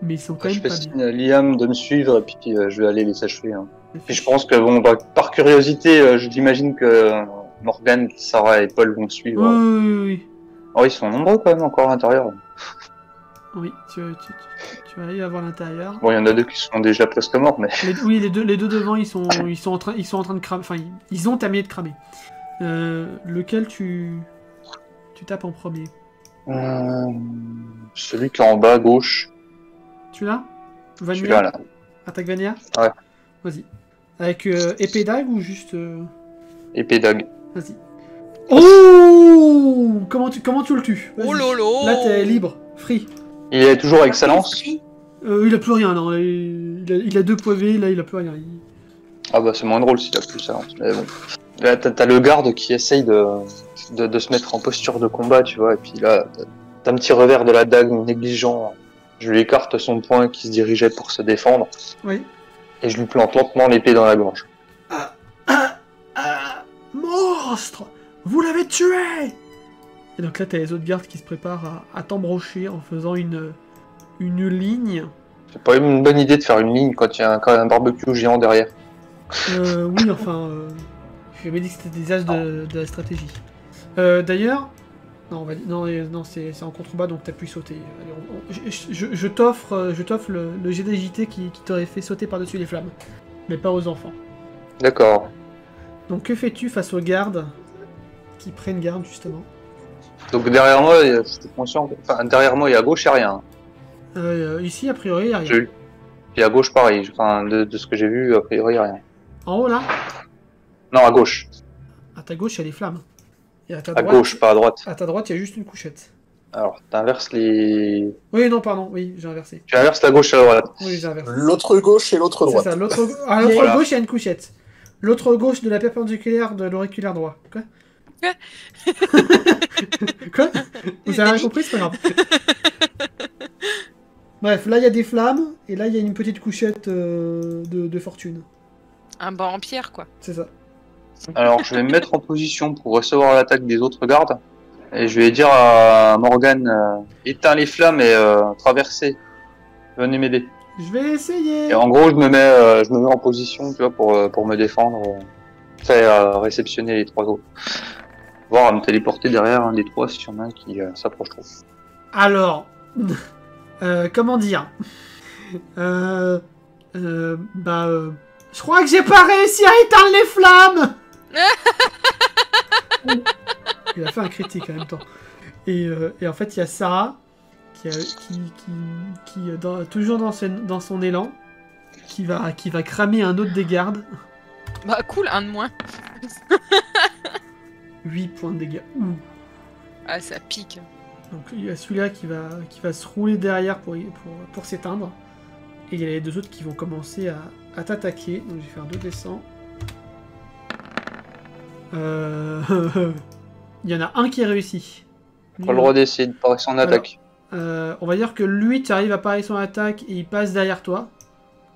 Mais ils sont quand même pas bien. Je fais signe à Liam de me suivre, et puis je vais aller les achever. Hein. Et je pense que, bon, par curiosité, j'imagine que Morgan, Sarah et Paul vont suivre. Oui. Oh, ils sont nombreux quand même encore à l'intérieur. Oui, tu vas aller voir l'intérieur. Bon, il y en a deux qui sont déjà presque morts, mais... les deux devant, ils sont en train de cramer. Enfin, ils ont terminé de cramer. Lequel tu tapes en premier? Celui qui est en bas à gauche. Tu l'as? Je Vanilla? suis là, là. Attaque Vanilla? Ouais. Vas-y. Avec épée dague ou juste... Épée dague. Vas-y. Oh, comment tu le tues? Vas-y. Oh lolo. Là, t'es libre. Free. Il est toujours avec sa lance. Il a plus rien, non. Il a 2 PV, là, il a plus rien. Ah bah c'est moins drôle s'il a plus sa lance. Mais bon. Là, t'as le garde qui essaye de se mettre en posture de combat, tu vois. Et puis là, t'as un petit revers de la dague négligent. Je lui écarte son poing qui se dirigeait pour se défendre. Oui. Et je lui plante lentement l'épée dans la gorge. Monstre! Vous l'avez tué! Et donc là, t'as les autres gardes qui se préparent à t'embrocher en faisant une ligne. C'est pas une bonne idée de faire une ligne quand il y a un barbecue géant derrière. Oui, enfin... J'ai jamais dit que c'était des as de la stratégie. D'ailleurs... Non, non, c'est en contrebas, donc t'as pu sauter. Allez, je t'offre le GDJT qui t'aurait fait sauter par-dessus les flammes. Mais pas aux enfants. D'accord. Donc que fais-tu face aux gardes qui prennent garde, justement? Donc derrière moi, j'étais conscient. Enfin, derrière moi et à gauche, il n'y a rien. Ici, a priori, il n'y a rien. Puis à gauche, pareil. Enfin, de ce que j'ai vu, a priori, il n'y a rien. En haut, là? Non, à gauche. À ta gauche, il y a les flammes. Et à ta À droite, gauche, pas à droite. à ta droite, il y a juste une couchette. Alors, t'inverses les... Oui, non, pardon, oui, j'ai inversé. Tu inverses la gauche à la droite. Oui, j'ai inversé. L'autre gauche et l'autre C'est droite. ça, l'autre Voilà. gauche, il y a une couchette. L'autre gauche de la perpendiculaire de l'auriculaire droit. Quoi? Quoi? Vous avez rien compris, c'est pas grave. Bref, là, il y a des flammes, et là, il y a une petite couchette de fortune. Un banc en pierre, quoi. C'est ça. Alors, je vais me mettre en position pour recevoir l'attaque des autres gardes. Et je vais dire à Morgane, éteins les flammes et traversez. Venez m'aider. Je vais essayer. Et en gros, je me mets en position, tu vois, pour me défendre. Faire réceptionner les 3 autres. Voire à me téléporter derrière un des 3 s'il y en a un qui s'approche trop. Alors, comment dire? Je crois que j'ai pas réussi à éteindre les flammes. Il a fait un critique en même temps. Et en fait, il y a Sarah toujours dans son élan, qui va cramer un autre des gardes. Bah cool, un de moins. 8 points de dégâts. Ouh. Ah, ça pique. Donc il y a celui-là qui va se rouler derrière pour s'éteindre. Et il y a les 2 autres qui vont commencer à t'attaquer. Donc je vais faire 2 descends. Il y en a un qui est réussi. Pas le droit d'essayer de parer son attaque. On va dire que lui, tu arrives à parer son attaque et il passe derrière toi.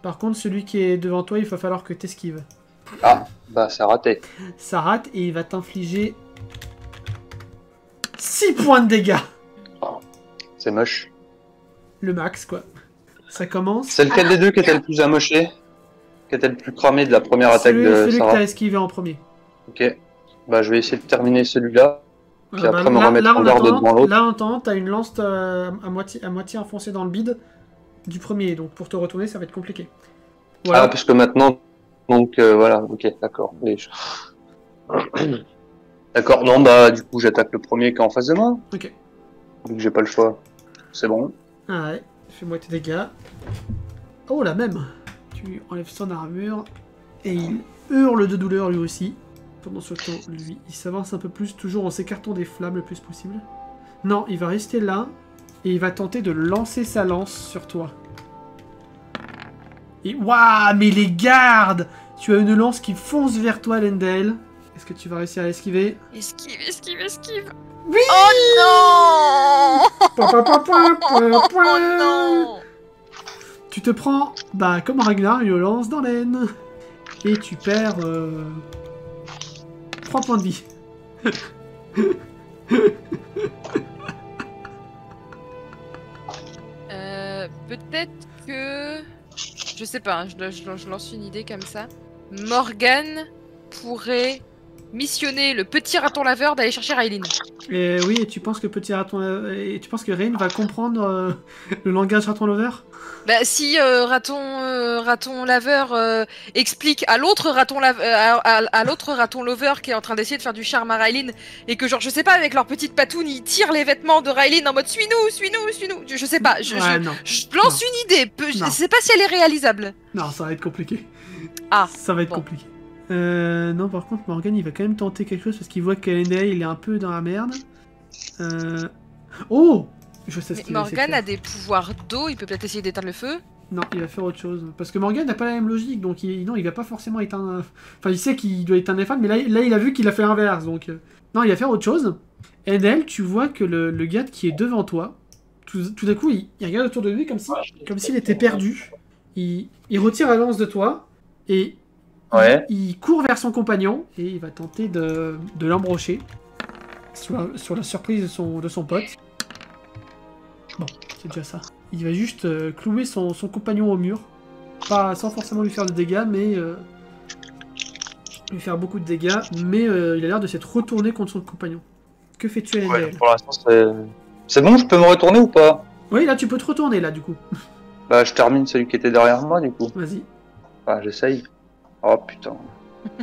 Par contre, celui qui est devant toi, il va falloir que t'esquives. Ah, bah ça a raté. Ça rate et il va t'infliger 6 points de dégâts. C'est moche. Le max, quoi. Ça commence. C'est lequel des deux qui était le plus amoché? Qui était le plus cramé de la première attaque de Celui que Sarah? t'as esquivé en premier. Ok. Bah je vais essayer de terminer celui-là. Puis après me là, remettre en garde devant l'autre. Là, en temps, t'as une lance à moitié enfoncée dans le bide du premier. Donc pour te retourner, ça va être compliqué. Voilà. Ah, parce que maintenant... Donc voilà, ok, d'accord. D'accord, non, bah du coup j'attaque le premier qui est en face de moi. Ok. Vu que j'ai pas le choix. C'est bon. Ah ouais, fais-moi tes dégâts. Oh, la même. Tu enlèves son armure. Et il hurle de douleur lui aussi. Pendant ce temps, lui, il s'avance un peu plus, toujours en s'écartant des flammes le plus possible. Non, il va rester là. Et il va tenter de lancer sa lance sur toi. Et waouh, mais les gardes! Tu as une lance qui fonce vers toi, Lendel. Est-ce que tu vas réussir à esquiver? Esquive, esquive, esquive. Oui! Oh non! Oh non! Tu te prends, comme Ragnar, une lance dans l'aine. Et tu perds 3 points de vie. Peut-être que... Je sais pas, je lance une idée comme ça. Morgane pourrait missionner le petit raton laveur d'aller chercher Raylene. Et oui, et tu penses que et tu penses que Rain va comprendre le langage raton lover? Bah, si raton laveur explique à l'autre à l'autre raton lover qui est en train d'essayer de faire du charme à Raylene et que genre je sais pas avec leur petite patoune ils tirent les vêtements de Raylene en mode suis-nous, suis-nous, suis-nous. Je sais pas, je lance une idée, je sais pas si elle est réalisable. Non, ça va être compliqué. Ah, ça va être compliqué. Non, par contre, Morgan, il va quand même tenter quelque chose parce qu'il voit qu'Endel, il est un peu dans la merde. Oh! Je sais ce qu'il va essayer de Morgan faire. a des pouvoirs d'eau, il peut peut-être essayer d'éteindre le feu. Non, il va faire autre chose. Parce que Morgan n'a pas la même logique, donc non, il va pas forcément éteindre... Enfin, il sait qu'il doit éteindre les flammes, mais là, il a vu qu'il a fait l'inverse, donc... Non, il va faire autre chose. Endel, tu vois que le gars qui est devant toi, tout d'un coup, il regarde autour de lui comme s'il était perdu. Il retire la lance de toi, et... Ouais. Il court vers son compagnon et il va tenter de l'embrocher sur la surprise de son pote. Bon, c'est déjà ça. Il va juste clouer son compagnon au mur. Pas sans forcément lui faire de dégâts, mais lui faire beaucoup de dégâts. Mais il a l'air de s'être retourné contre son compagnon. Que fais-tu, Endel? Ouais, pour l'instant, c'est bon, je peux me retourner ou pas? Oui, là, tu peux te retourner, là, du coup. Bah, je termine celui qui était derrière moi, du coup. Vas-y. Bah, j'essaye. Oh putain.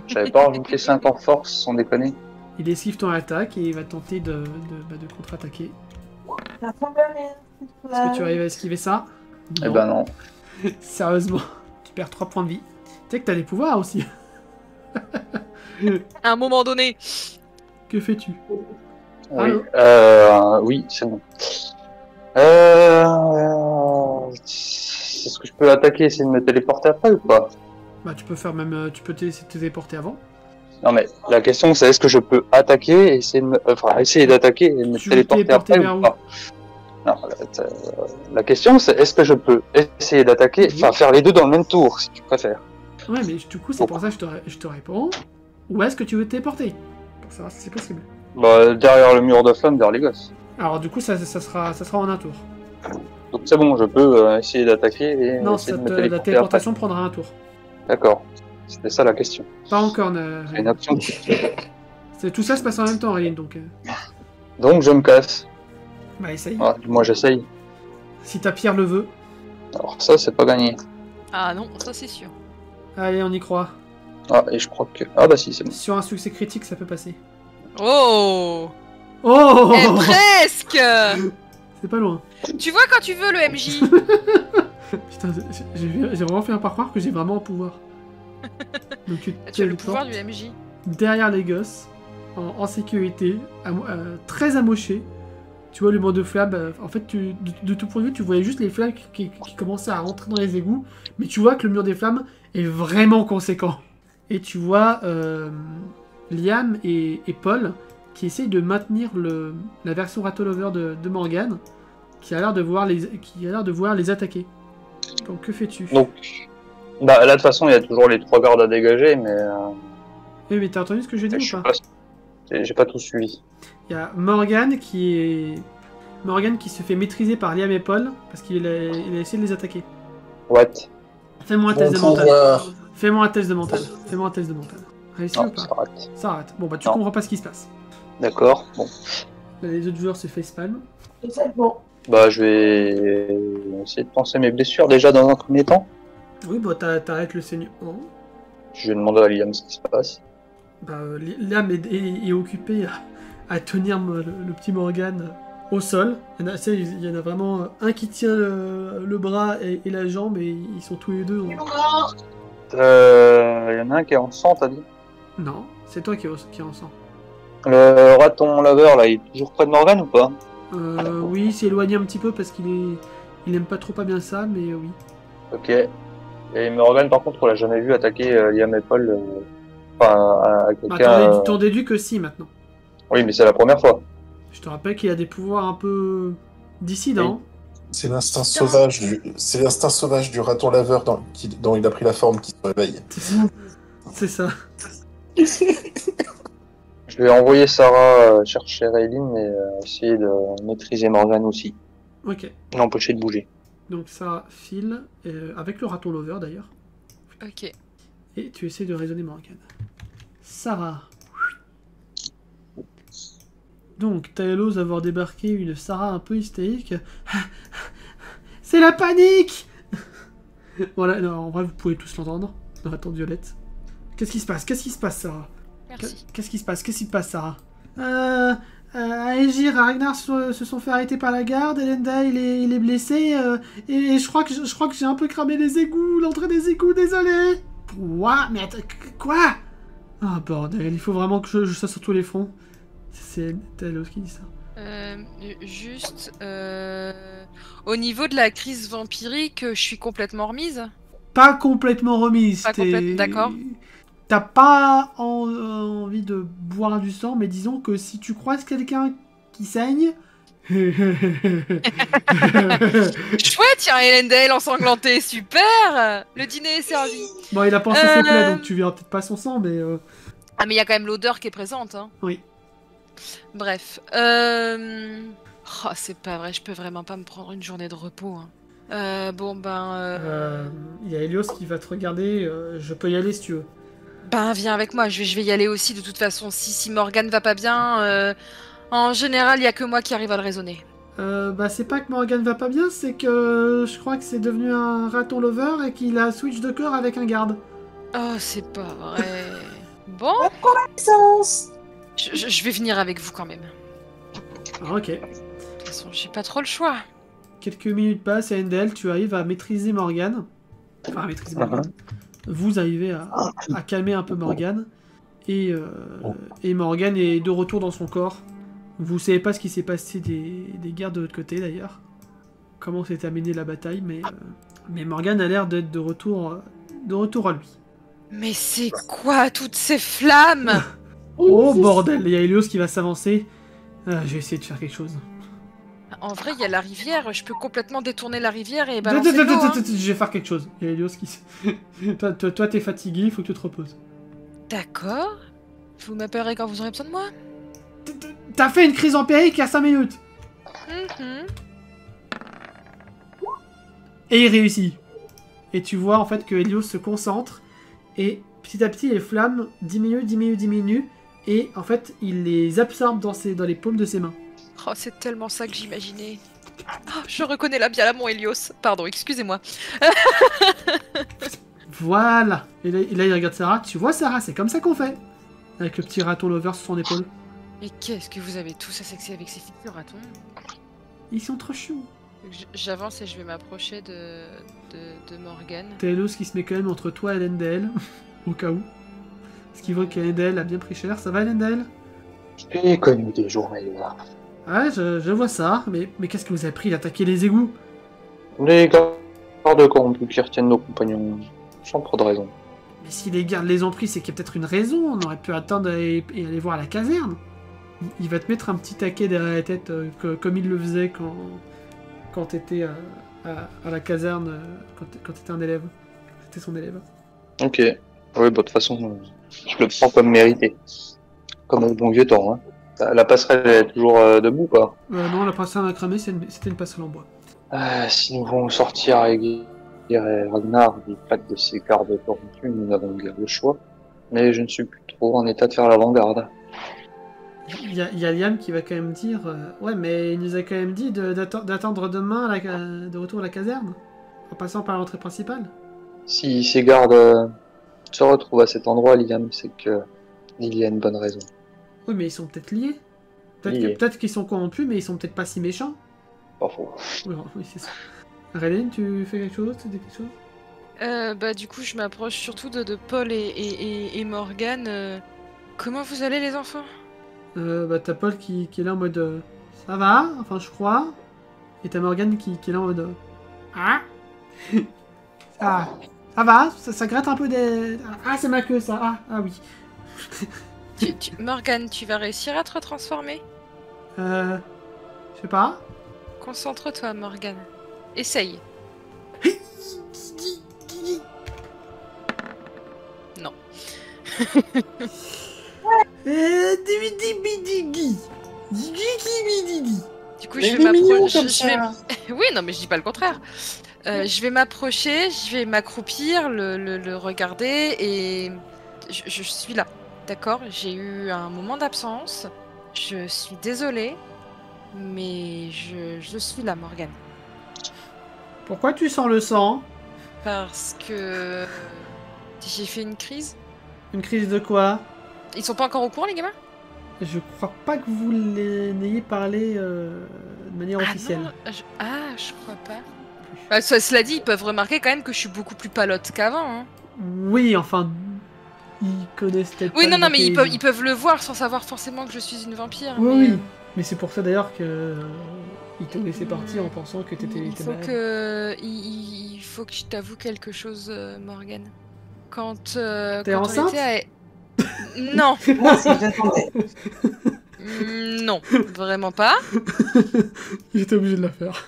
J'avais pas rajouté 5 en force, sans déconner. Il esquive ton attaque et il va tenter de contre-attaquer. Est-ce que tu arrives à esquiver ça? Eh ben non. Sérieusement, tu perds 3 points de vie. Tu sais que t'as des pouvoirs aussi. À un moment donné. Que fais-tu? Oui, oui, c'est bon. Est-ce que je peux attaquer, essayer de me téléporter après ou pas? Bah tu peux faire même, tu peux te téléporter avant. Non mais la question c'est est-ce que je peux attaquer et essayer d'attaquer et me téléporter après ou pas? Non, la question c'est est-ce que je peux essayer d'attaquer, enfin faire les deux dans le même tour si tu préfères. Ouais mais du coup c'est pour ça que je te réponds. Ou est-ce que tu veux te téléporter? Pour savoir si c'est possible. Bah derrière le mur de flamme vers les gosses. Alors du coup ça sera en un tour. Donc c'est bon, je peux essayer d'attaquer et non, essayer de me téléporter la téléportation après. prendra un tour. D'accord, c'était ça la question. Pas encore. C'est une option. Tout ça se passe en même temps, Ryan, donc... Donc je me casse. Bah essaye. Ah, moi j'essaye. Si ta pierre le veut. Alors ça c'est pas gagné. Ah non, ça c'est sûr. Allez, on y croit. Ah et je crois que... Ah bah si, c'est bon. Sur un succès critique, ça peut passer. Oh! Oh! Eh, presque! C'est pas loin. Tu vois quand tu veux le MJ? Putain, j'ai vraiment fait un croire que j'ai vraiment un pouvoir. Donc tu as le pouvoir du MJ. Derrière les gosses, en sécurité, très amoché. Tu vois le mur de flamme, en fait, de tout point de vue, tu voyais juste les flammes qui commençaient à rentrer dans les égouts, mais tu vois que le mur des flammes est vraiment conséquent. Et tu vois Liam et Paul qui essayent de maintenir la version Ratolover de Morgan, qui a l'air de vouloir les attaquer. Donc que fais-tu? Donc, bah là de toute façon il y a toujours les 3 gardes à dégager, mais... Oui, mais t'as entendu ce que j'ai dit ou pas? J'ai pas tout suivi. Il y a Morgan qui se fait maîtriser par Liam et Paul parce qu'il a essayé de les attaquer. What? Fais-moi un test de mental. Fais-moi un test de mental. Réussi ou pas? Ça rate. Ça rate. Bon bah tu comprends pas ce qui se passe. D'accord, bon. Là, les autres joueurs se facepalm. C'est bon. Bah je vais essayer de penser mes blessures déjà dans un premier temps. Oui, bah t'arrêtes le seigneur. Oh. Je vais demander à Liam ce qui se passe. Bah Liam est occupé à tenir le petit Morgan au sol. Il y en a vraiment un qui tient le bras et la jambe et ils sont tous les deux. Il y en a un qui est en sang, t'as dit? Non, c'est toi qui est en sang. Le raton laveur là, il est toujours près de Morgan ou pas? Oui, il s'est éloigné un petit peu parce qu'il aime pas bien ça, mais oui. Ok. Et Morgan par contre, on l'a jamais vu attaquer Liam et Paul. À quelqu'un. T'en déduis que si maintenant. Oui, mais c'est la première fois. Je te rappelle qu'il a des pouvoirs un peu dissidents. C'est l'instinct sauvage du raton laveur dont il a pris la forme qui se réveille. C'est ça. Je vais envoyer Sarah chercher Raylene et essayer de maîtriser Morgan aussi. Ok. L'empêcher de bouger. Donc ça file, avec le raton lover d'ailleurs. Ok. Et tu essaies de raisonner Morgan. Sarah, Donc, Taelos avoir débarqué une Sarah un peu hystérique. C'est la panique. Voilà, non, en vrai, vous pouvez tous l'entendre. Non, attends, Violette. Qu'est-ce qui se passe, Sarah? Merci. Qu'est-ce qui se passe, Sarah? Aegir et Ragnar se sont fait arrêter par la garde, Elenda il est blessé, et je crois que j'ai un peu cramé les égouts, l'entrée des égouts, désolé. Quoi? Mais attends, quoi? Ah bordel, il faut vraiment que je sois sur tous les fronts. C'est Taelos qui dit ça. Juste, au niveau de la crise vampirique, je suis complètement remise. Pas complètement remise. D'accord. T'as pas envie de boire du sang, mais disons que si tu croises quelqu'un qui saigne... Chouette, il y a Elendel ensanglanté, super. Le dîner est servi. Bon, il a pensé ses plaies, donc tu verras peut-être pas son sang, mais... Ah, mais il y a quand même l'odeur qui est présente, hein. Oui. Bref. Oh, c'est pas vrai, je peux vraiment pas me prendre une journée de repos, hein. Bon, il y a Helios qui va te regarder, je peux y aller si tu veux. Ben, viens avec moi, je vais y aller aussi, de toute façon. Si Morgane va pas bien, en général, il y a que moi qui arrive à le raisonner. C'est pas que Morgane va pas bien, c'est que je crois que c'est devenu un raton lover et qu'il a switch de corps avec un garde. Oh, c'est pas vrai. Bon, Sens. je vais venir avec vous quand même. Ah, ok. De toute façon, j'ai pas trop le choix. Quelques minutes passent et Endel, tu arrives à maîtriser Morgane. Enfin, à maîtriser Morgane. Vous arrivez à calmer un peu Morgane. Et Morgane est de retour dans son corps. Vous savez pas ce qui s'est passé des guerres de l'autre côté d'ailleurs. Comment s'est terminée la bataille, mais Morgane a l'air d'être de retour à lui. Mais c'est quoi toutes ces flammes? Oh bordel, il y a Helios qui va s'avancer. Je vais essayer de faire quelque chose. En vrai, il y a la rivière, je peux complètement détourner la rivière et balancer l'eau, hein. Je vais faire quelque chose. Il y a Helios qui... toi, t'es fatigué, il faut que tu te reposes. D'accord. Vous m'appellerez quand vous aurez besoin de moi. T'as fait une crise empirique il y a 5 minutes. Et il réussit. Et tu vois en fait que Helios se concentre et petit à petit les flammes diminuent et en fait il les absorbe dans les paumes de ses mains. Oh, c'est tellement ça que j'imaginais. Oh, je reconnais bien là mon Helios. Pardon, excusez-moi. Voilà. Et là il regarde Sarah. Tu vois Sarah, c'est comme ça qu'on fait. Avec le petit raton lover sur son épaule. Mais qu'est-ce que vous avez tous à sexer avec ces figures ratons? Ils sont trop choux. J'avance et je vais m'approcher de Morgane. Taelos qui se met quand même entre toi et Elendel. Au cas où. Ce qui voit qu'Elendel a bien pris cher. Ça va Elendel? J'ai connu des jours meilleurs. Ouais, je vois ça. Mais qu'est-ce que vous avez pris d'attaquer les égouts? Les gardes corrompus qui retiennent nos compagnons, sans trop de raison. Mais si les gardes les ont pris, c'est qu'il y a peut-être une raison. On aurait pu attendre et aller voir la caserne. Il va te mettre un petit taquet derrière la tête, comme il le faisait quand t'étais à la caserne, quand t'étais un élève. C'était son élève. Ok. Oui, de toute façon, je le prends comme mérité. Comme au bon vieux temps, hein. La passerelle est toujours debout, quoi. Non, la passerelle a cramé, c'était une passerelle en bois. Si nous voulons sortir avec Ragnar du fait de ces gardes corrompus, nous n'avons guère le choix. Mais je ne suis plus trop en état de faire l'avant-garde. Il y a Liam qui va quand même dire ouais, mais il nous a quand même dit d'attendre demain de retour à la caserne, en passant par l'entrée principale. Si ces gardes se retrouvent à cet endroit, Liam, c'est que il y a une bonne raison. Oui, mais ils sont peut-être liés. Peut-être qu'ils sont corrompus, mais ils sont peut-être pas si méchants. Pas faux. Oui, c'est ça. Rayline, tu fais quelque chose? Tu dis quelque chose? Du coup, je m'approche surtout de Paul et Morgane. Comment vous allez, les enfants? T'as Paul qui est là en mode ça va, enfin je crois. Et t'as Morgane qui est là en mode ah ça va, ça gratte un peu des... Ah, c'est ma queue ça, ah oui. Morgane, tu vas réussir à te retransformer? Je sais pas. Concentre-toi, Morgane. Essaye. Non. Du coup, je vais m'approcher. Oui, non, mais je dis pas le contraire. Je vais m'approcher, je vais m'accroupir, le regarder et je suis là. D'accord? J'ai eu un moment d'absence. Je suis désolée, mais je suis là, Morgane. Pourquoi tu sens le sang? Parce que j'ai fait une crise. Une crise de quoi? Ils sont pas encore au courant, les gamins? Je crois pas que vous n'ayez parlé de manière officielle. Non, je crois pas. Bah, cela dit, ils peuvent remarquer quand même que je suis beaucoup plus palote qu'avant. Hein. Oui, enfin, ils connaissent peut-être Oui, pas non, le mais vampire. ils peuvent le voir sans savoir forcément que je suis une vampire. Oui, mais, oui. Mais c'est pour ça d'ailleurs que ils t'ont laissé partir en pensant que t'étais malade. Il faut que je t'avoue quelque chose, Morgane. Quand T'es enceinte? Non. Moi aussi, j'attendais. Non, vraiment pas. J'étais obligé de la faire.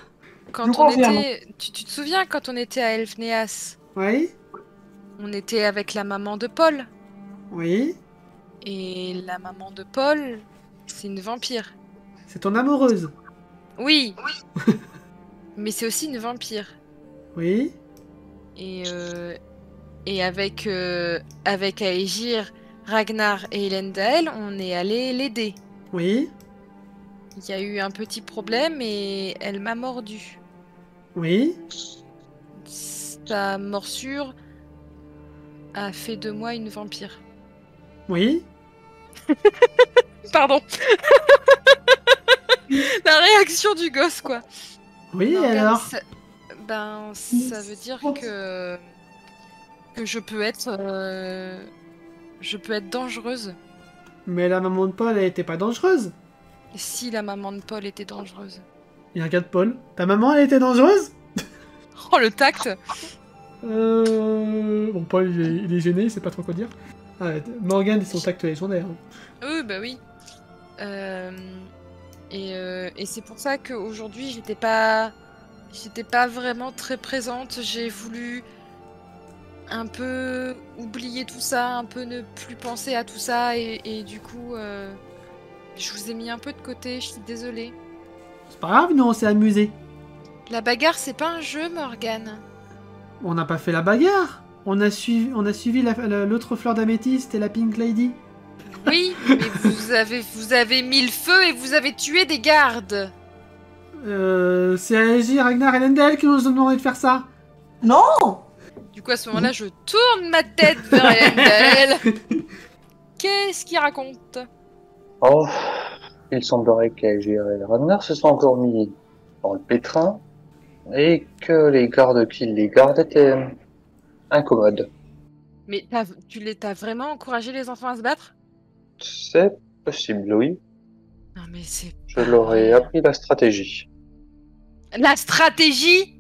Quand Je on confirme. était... Tu te souviens quand on était à Elfneas? Oui? On était avec la maman de Paul. Oui? Et la maman de Paul, c'est une vampire. C'est ton amoureuse? Oui. Mais c'est aussi une vampire. Oui? Et avec Aegir, Ragnar et Elendil, on est allé l'aider. Oui? Il y a eu un petit problème et elle m'a mordu. Oui? Sa morsure a fait de moi une vampire. Oui? Pardon. La réaction du gosse, quoi. Oui, Non, et alors? ça veut dire que je peux être dangereuse. Mais la maman de Paul, elle était pas dangereuse. Si la maman de Paul était dangereuse. Et regarde Paul. Ta maman, elle était dangereuse? Oh, le tact. Bon, Paul, il est gêné, il sait pas trop quoi dire. Ah, Morgane et son tact légendaire. Oui, bah oui. Et c'est pour ça qu'aujourd'hui, j'étais pas vraiment très présente. J'ai voulu un peu oublier tout ça, un peu ne plus penser à tout ça. Et du coup, je vous ai mis un peu de côté. Je suis désolée. C'est pas grave, nous, on s'est amusés. La bagarre, c'est pas un jeu, Morgane. On n'a pas fait la bagarre. On a suivi l'autre fleur d'améthyste et la Pink Lady. Oui, mais vous avez mis le feu et vous avez tué des gardes. C'est Aegir, Ragnar et Elendil qui nous ont demandé de faire ça. Non! Du coup, à ce moment-là, je tourne ma tête vers Elendil. Qu'est-ce qu'il raconte? Oh, il semblerait qu'Aegir et Ragnar se sont encore mis dans le pétrin et que les gardes qui les gardent étaient incommodes. Mais t'as vraiment encouragé les enfants à se battre? C'est possible, oui. Non mais c'est Je pas leur ai vrai. appris la stratégie. La stratégie?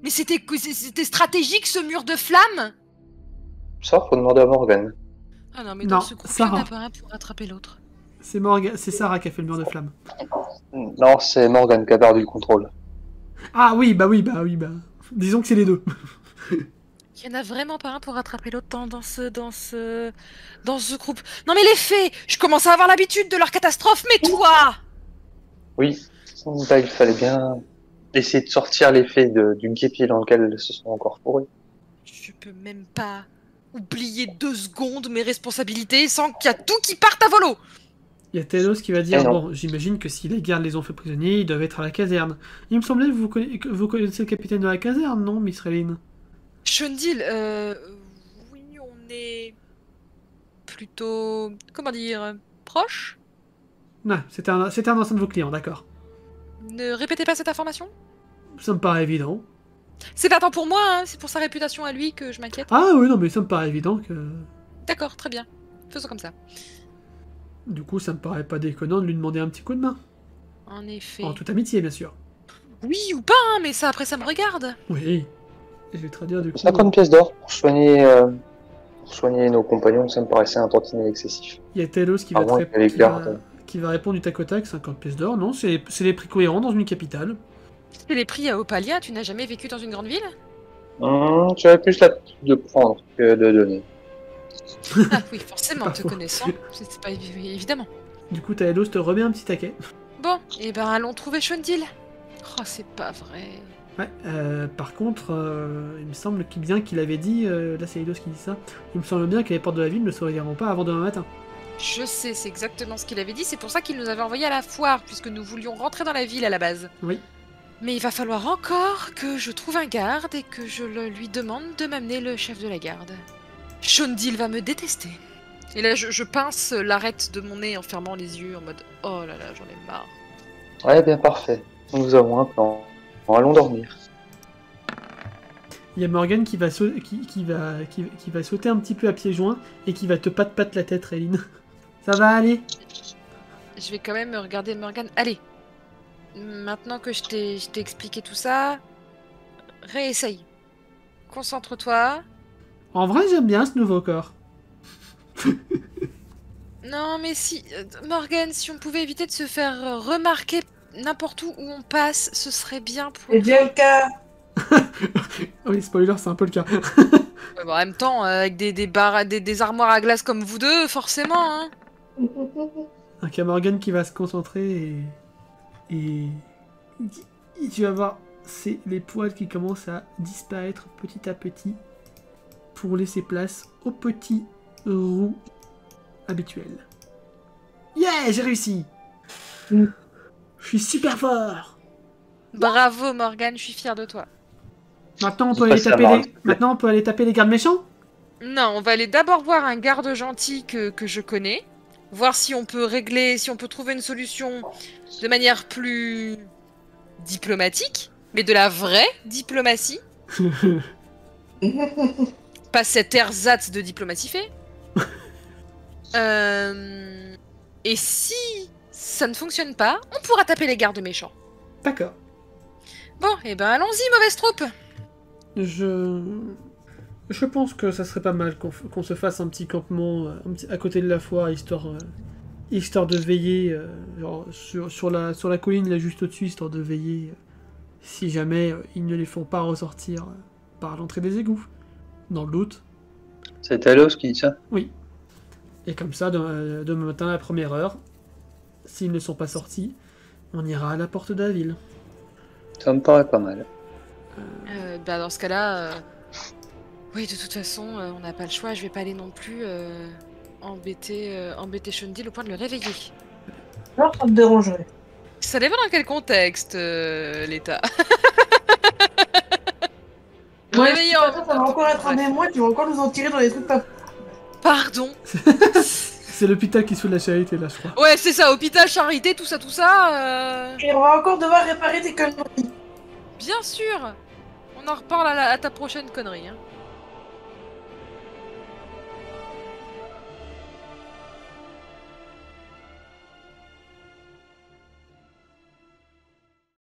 Mais c'était stratégique ce mur de flammes? Ça, faut demander à Morgane. Ah non mais Non, dans ce groupe, il y en Sarah. a pas un pour attraper l'autre. C'est Sarah qui a fait le mur de flamme. Non, c'est Morgane qui a perdu le contrôle. Ah oui. Disons que c'est les deux. Il y en a vraiment pas un pour attraper l'autre dans ce groupe. Non mais les fées! Je commence à avoir l'habitude de leur catastrophe, mais toi! Oui, là, il fallait bien essayer de sortir l'effet du guépier dans lequel elles se sont encore fourrées. Je peux même pas oublier 2 secondes mes responsabilités sans qu'il y a tout qui parte à volo! Il y a Telos qui va dire Eh non. bon, j'imagine que si les gardes les ont fait prisonniers, ils doivent être à la caserne. Il me semblait que vous connaissez le capitaine de la caserne, non, Miss Raylene? Shundil, oui, on est plutôt, comment dire, proche? Non, c'était un ancien de vos clients, d'accord. Ne répétez pas cette information. Ça me paraît évident. C'est pas tant pour moi, hein, c'est pour sa réputation à lui que je m'inquiète. Ah oui, non, mais ça me paraît évident que... D'accord, très bien. Faisons comme ça. Du coup, ça me paraît pas déconnant de lui demander un petit coup de main. En effet. En toute amitié, bien sûr. Oui ou pas, hein, mais ça après ça me regarde. Oui. Et je vais traduire du coup... 50 pièces d'or pour soigner nos compagnons, ça me paraissait un tantinet excessif. Il y a Telos qui À va, moins que les gardes... qui va répondre du tac au tac, 50 pièces d'or. Non, c'est les prix cohérents dans une capitale. C'est les prix à Opalia, tu n'as jamais vécu dans une grande ville? J'avais plus l'habitude de prendre que de donner. Ah oui, forcément, Pas te faux. connaissant, c'est pas évidemment. Du coup, Telos te remet un petit taquet. Bon, et ben allons trouver Shundil. Oh, c'est pas vrai. Ouais, par contre, il me semble bien qu'il avait dit, là c'est Eidos qui dit ça, il me semble bien que les portes de la ville ne s'ouvriront pas avant demain matin. Je sais, c'est exactement ce qu'il avait dit. C'est pour ça qu'il nous avait envoyés à la foire, puisque nous voulions rentrer dans la ville à la base. Oui. Mais il va falloir encore que je trouve un garde et que je lui demande de m'amener le chef de la garde. Shondil va me détester. Et là, je pince l'arête de mon nez en fermant les yeux, en mode « Oh là là, j'en ai marre ». Ouais, bien parfait. Nous avons un plan. Allons dormir. Il y a Morgane qui va sauter un petit peu à pieds joints et qui va te patte la tête, Réline. Ça va aller? Je vais quand même regarder Morgane. Allez, maintenant que je t'ai expliqué tout ça, réessaye. Concentre-toi. En vrai, j'aime bien ce nouveau corps. Non, mais si... Morgane, si on pouvait éviter de se faire remarquer n'importe où on passe, ce serait bien pour... C'est bien le cas. Oui, spoiler, c'est un peu le cas. Ouais, bon, en même temps, avec des armoires à glace comme vous deux, forcément, hein. Donc il y a Morgane qui va se concentrer et tu vas voir, c'est les poils qui commencent à disparaître petit à petit pour laisser place aux petits roux habituels. Yeah, j'ai réussi. Je suis super fort. Bravo, Morgane, je suis fière de toi. Maintenant, on peut aller taper les gardes méchants? Non, on va aller d'abord voir un garde gentil que je connais. Voir si on peut trouver une solution de manière plus diplomatique, mais de la vraie diplomatie. Pas cet ersatz de diplomatie fait. Et si ça ne fonctionne pas, on pourra taper les gardes méchants. D'accord. Bon, et ben allons-y, mauvaise troupe. Je pense que ça serait pas mal qu'on se fasse un petit campement à côté de la foire, histoire de veiller genre sur la colline là juste au-dessus, histoire de veiller si jamais ils ne les font pas ressortir par l'entrée des égouts. Dans le doute. C'est Talos qui dit ça? Oui. Et comme ça, demain matin à la première heure, s'ils ne sont pas sortis, on ira à la porte de la ville. Ça me paraît pas mal. Bah dans ce cas-là, oui, de toute façon, on n'a pas le choix. Je vais pas aller non plus embêter Shondil au point de le réveiller. Alors, ça te dérangerait. Ça dépend dans quel contexte, l'état. Ouais, réveiller ça va encore être un des mois, tu vas encore nous en tirer dans les trucs pas... Pardon. C'est l'hôpital qui se fout de la charité là, je crois. Ouais, c'est ça, hôpital, charité, tout ça. Et on va encore devoir réparer tes conneries. Bien sûr. On en reparle à ta prochaine connerie. Hein.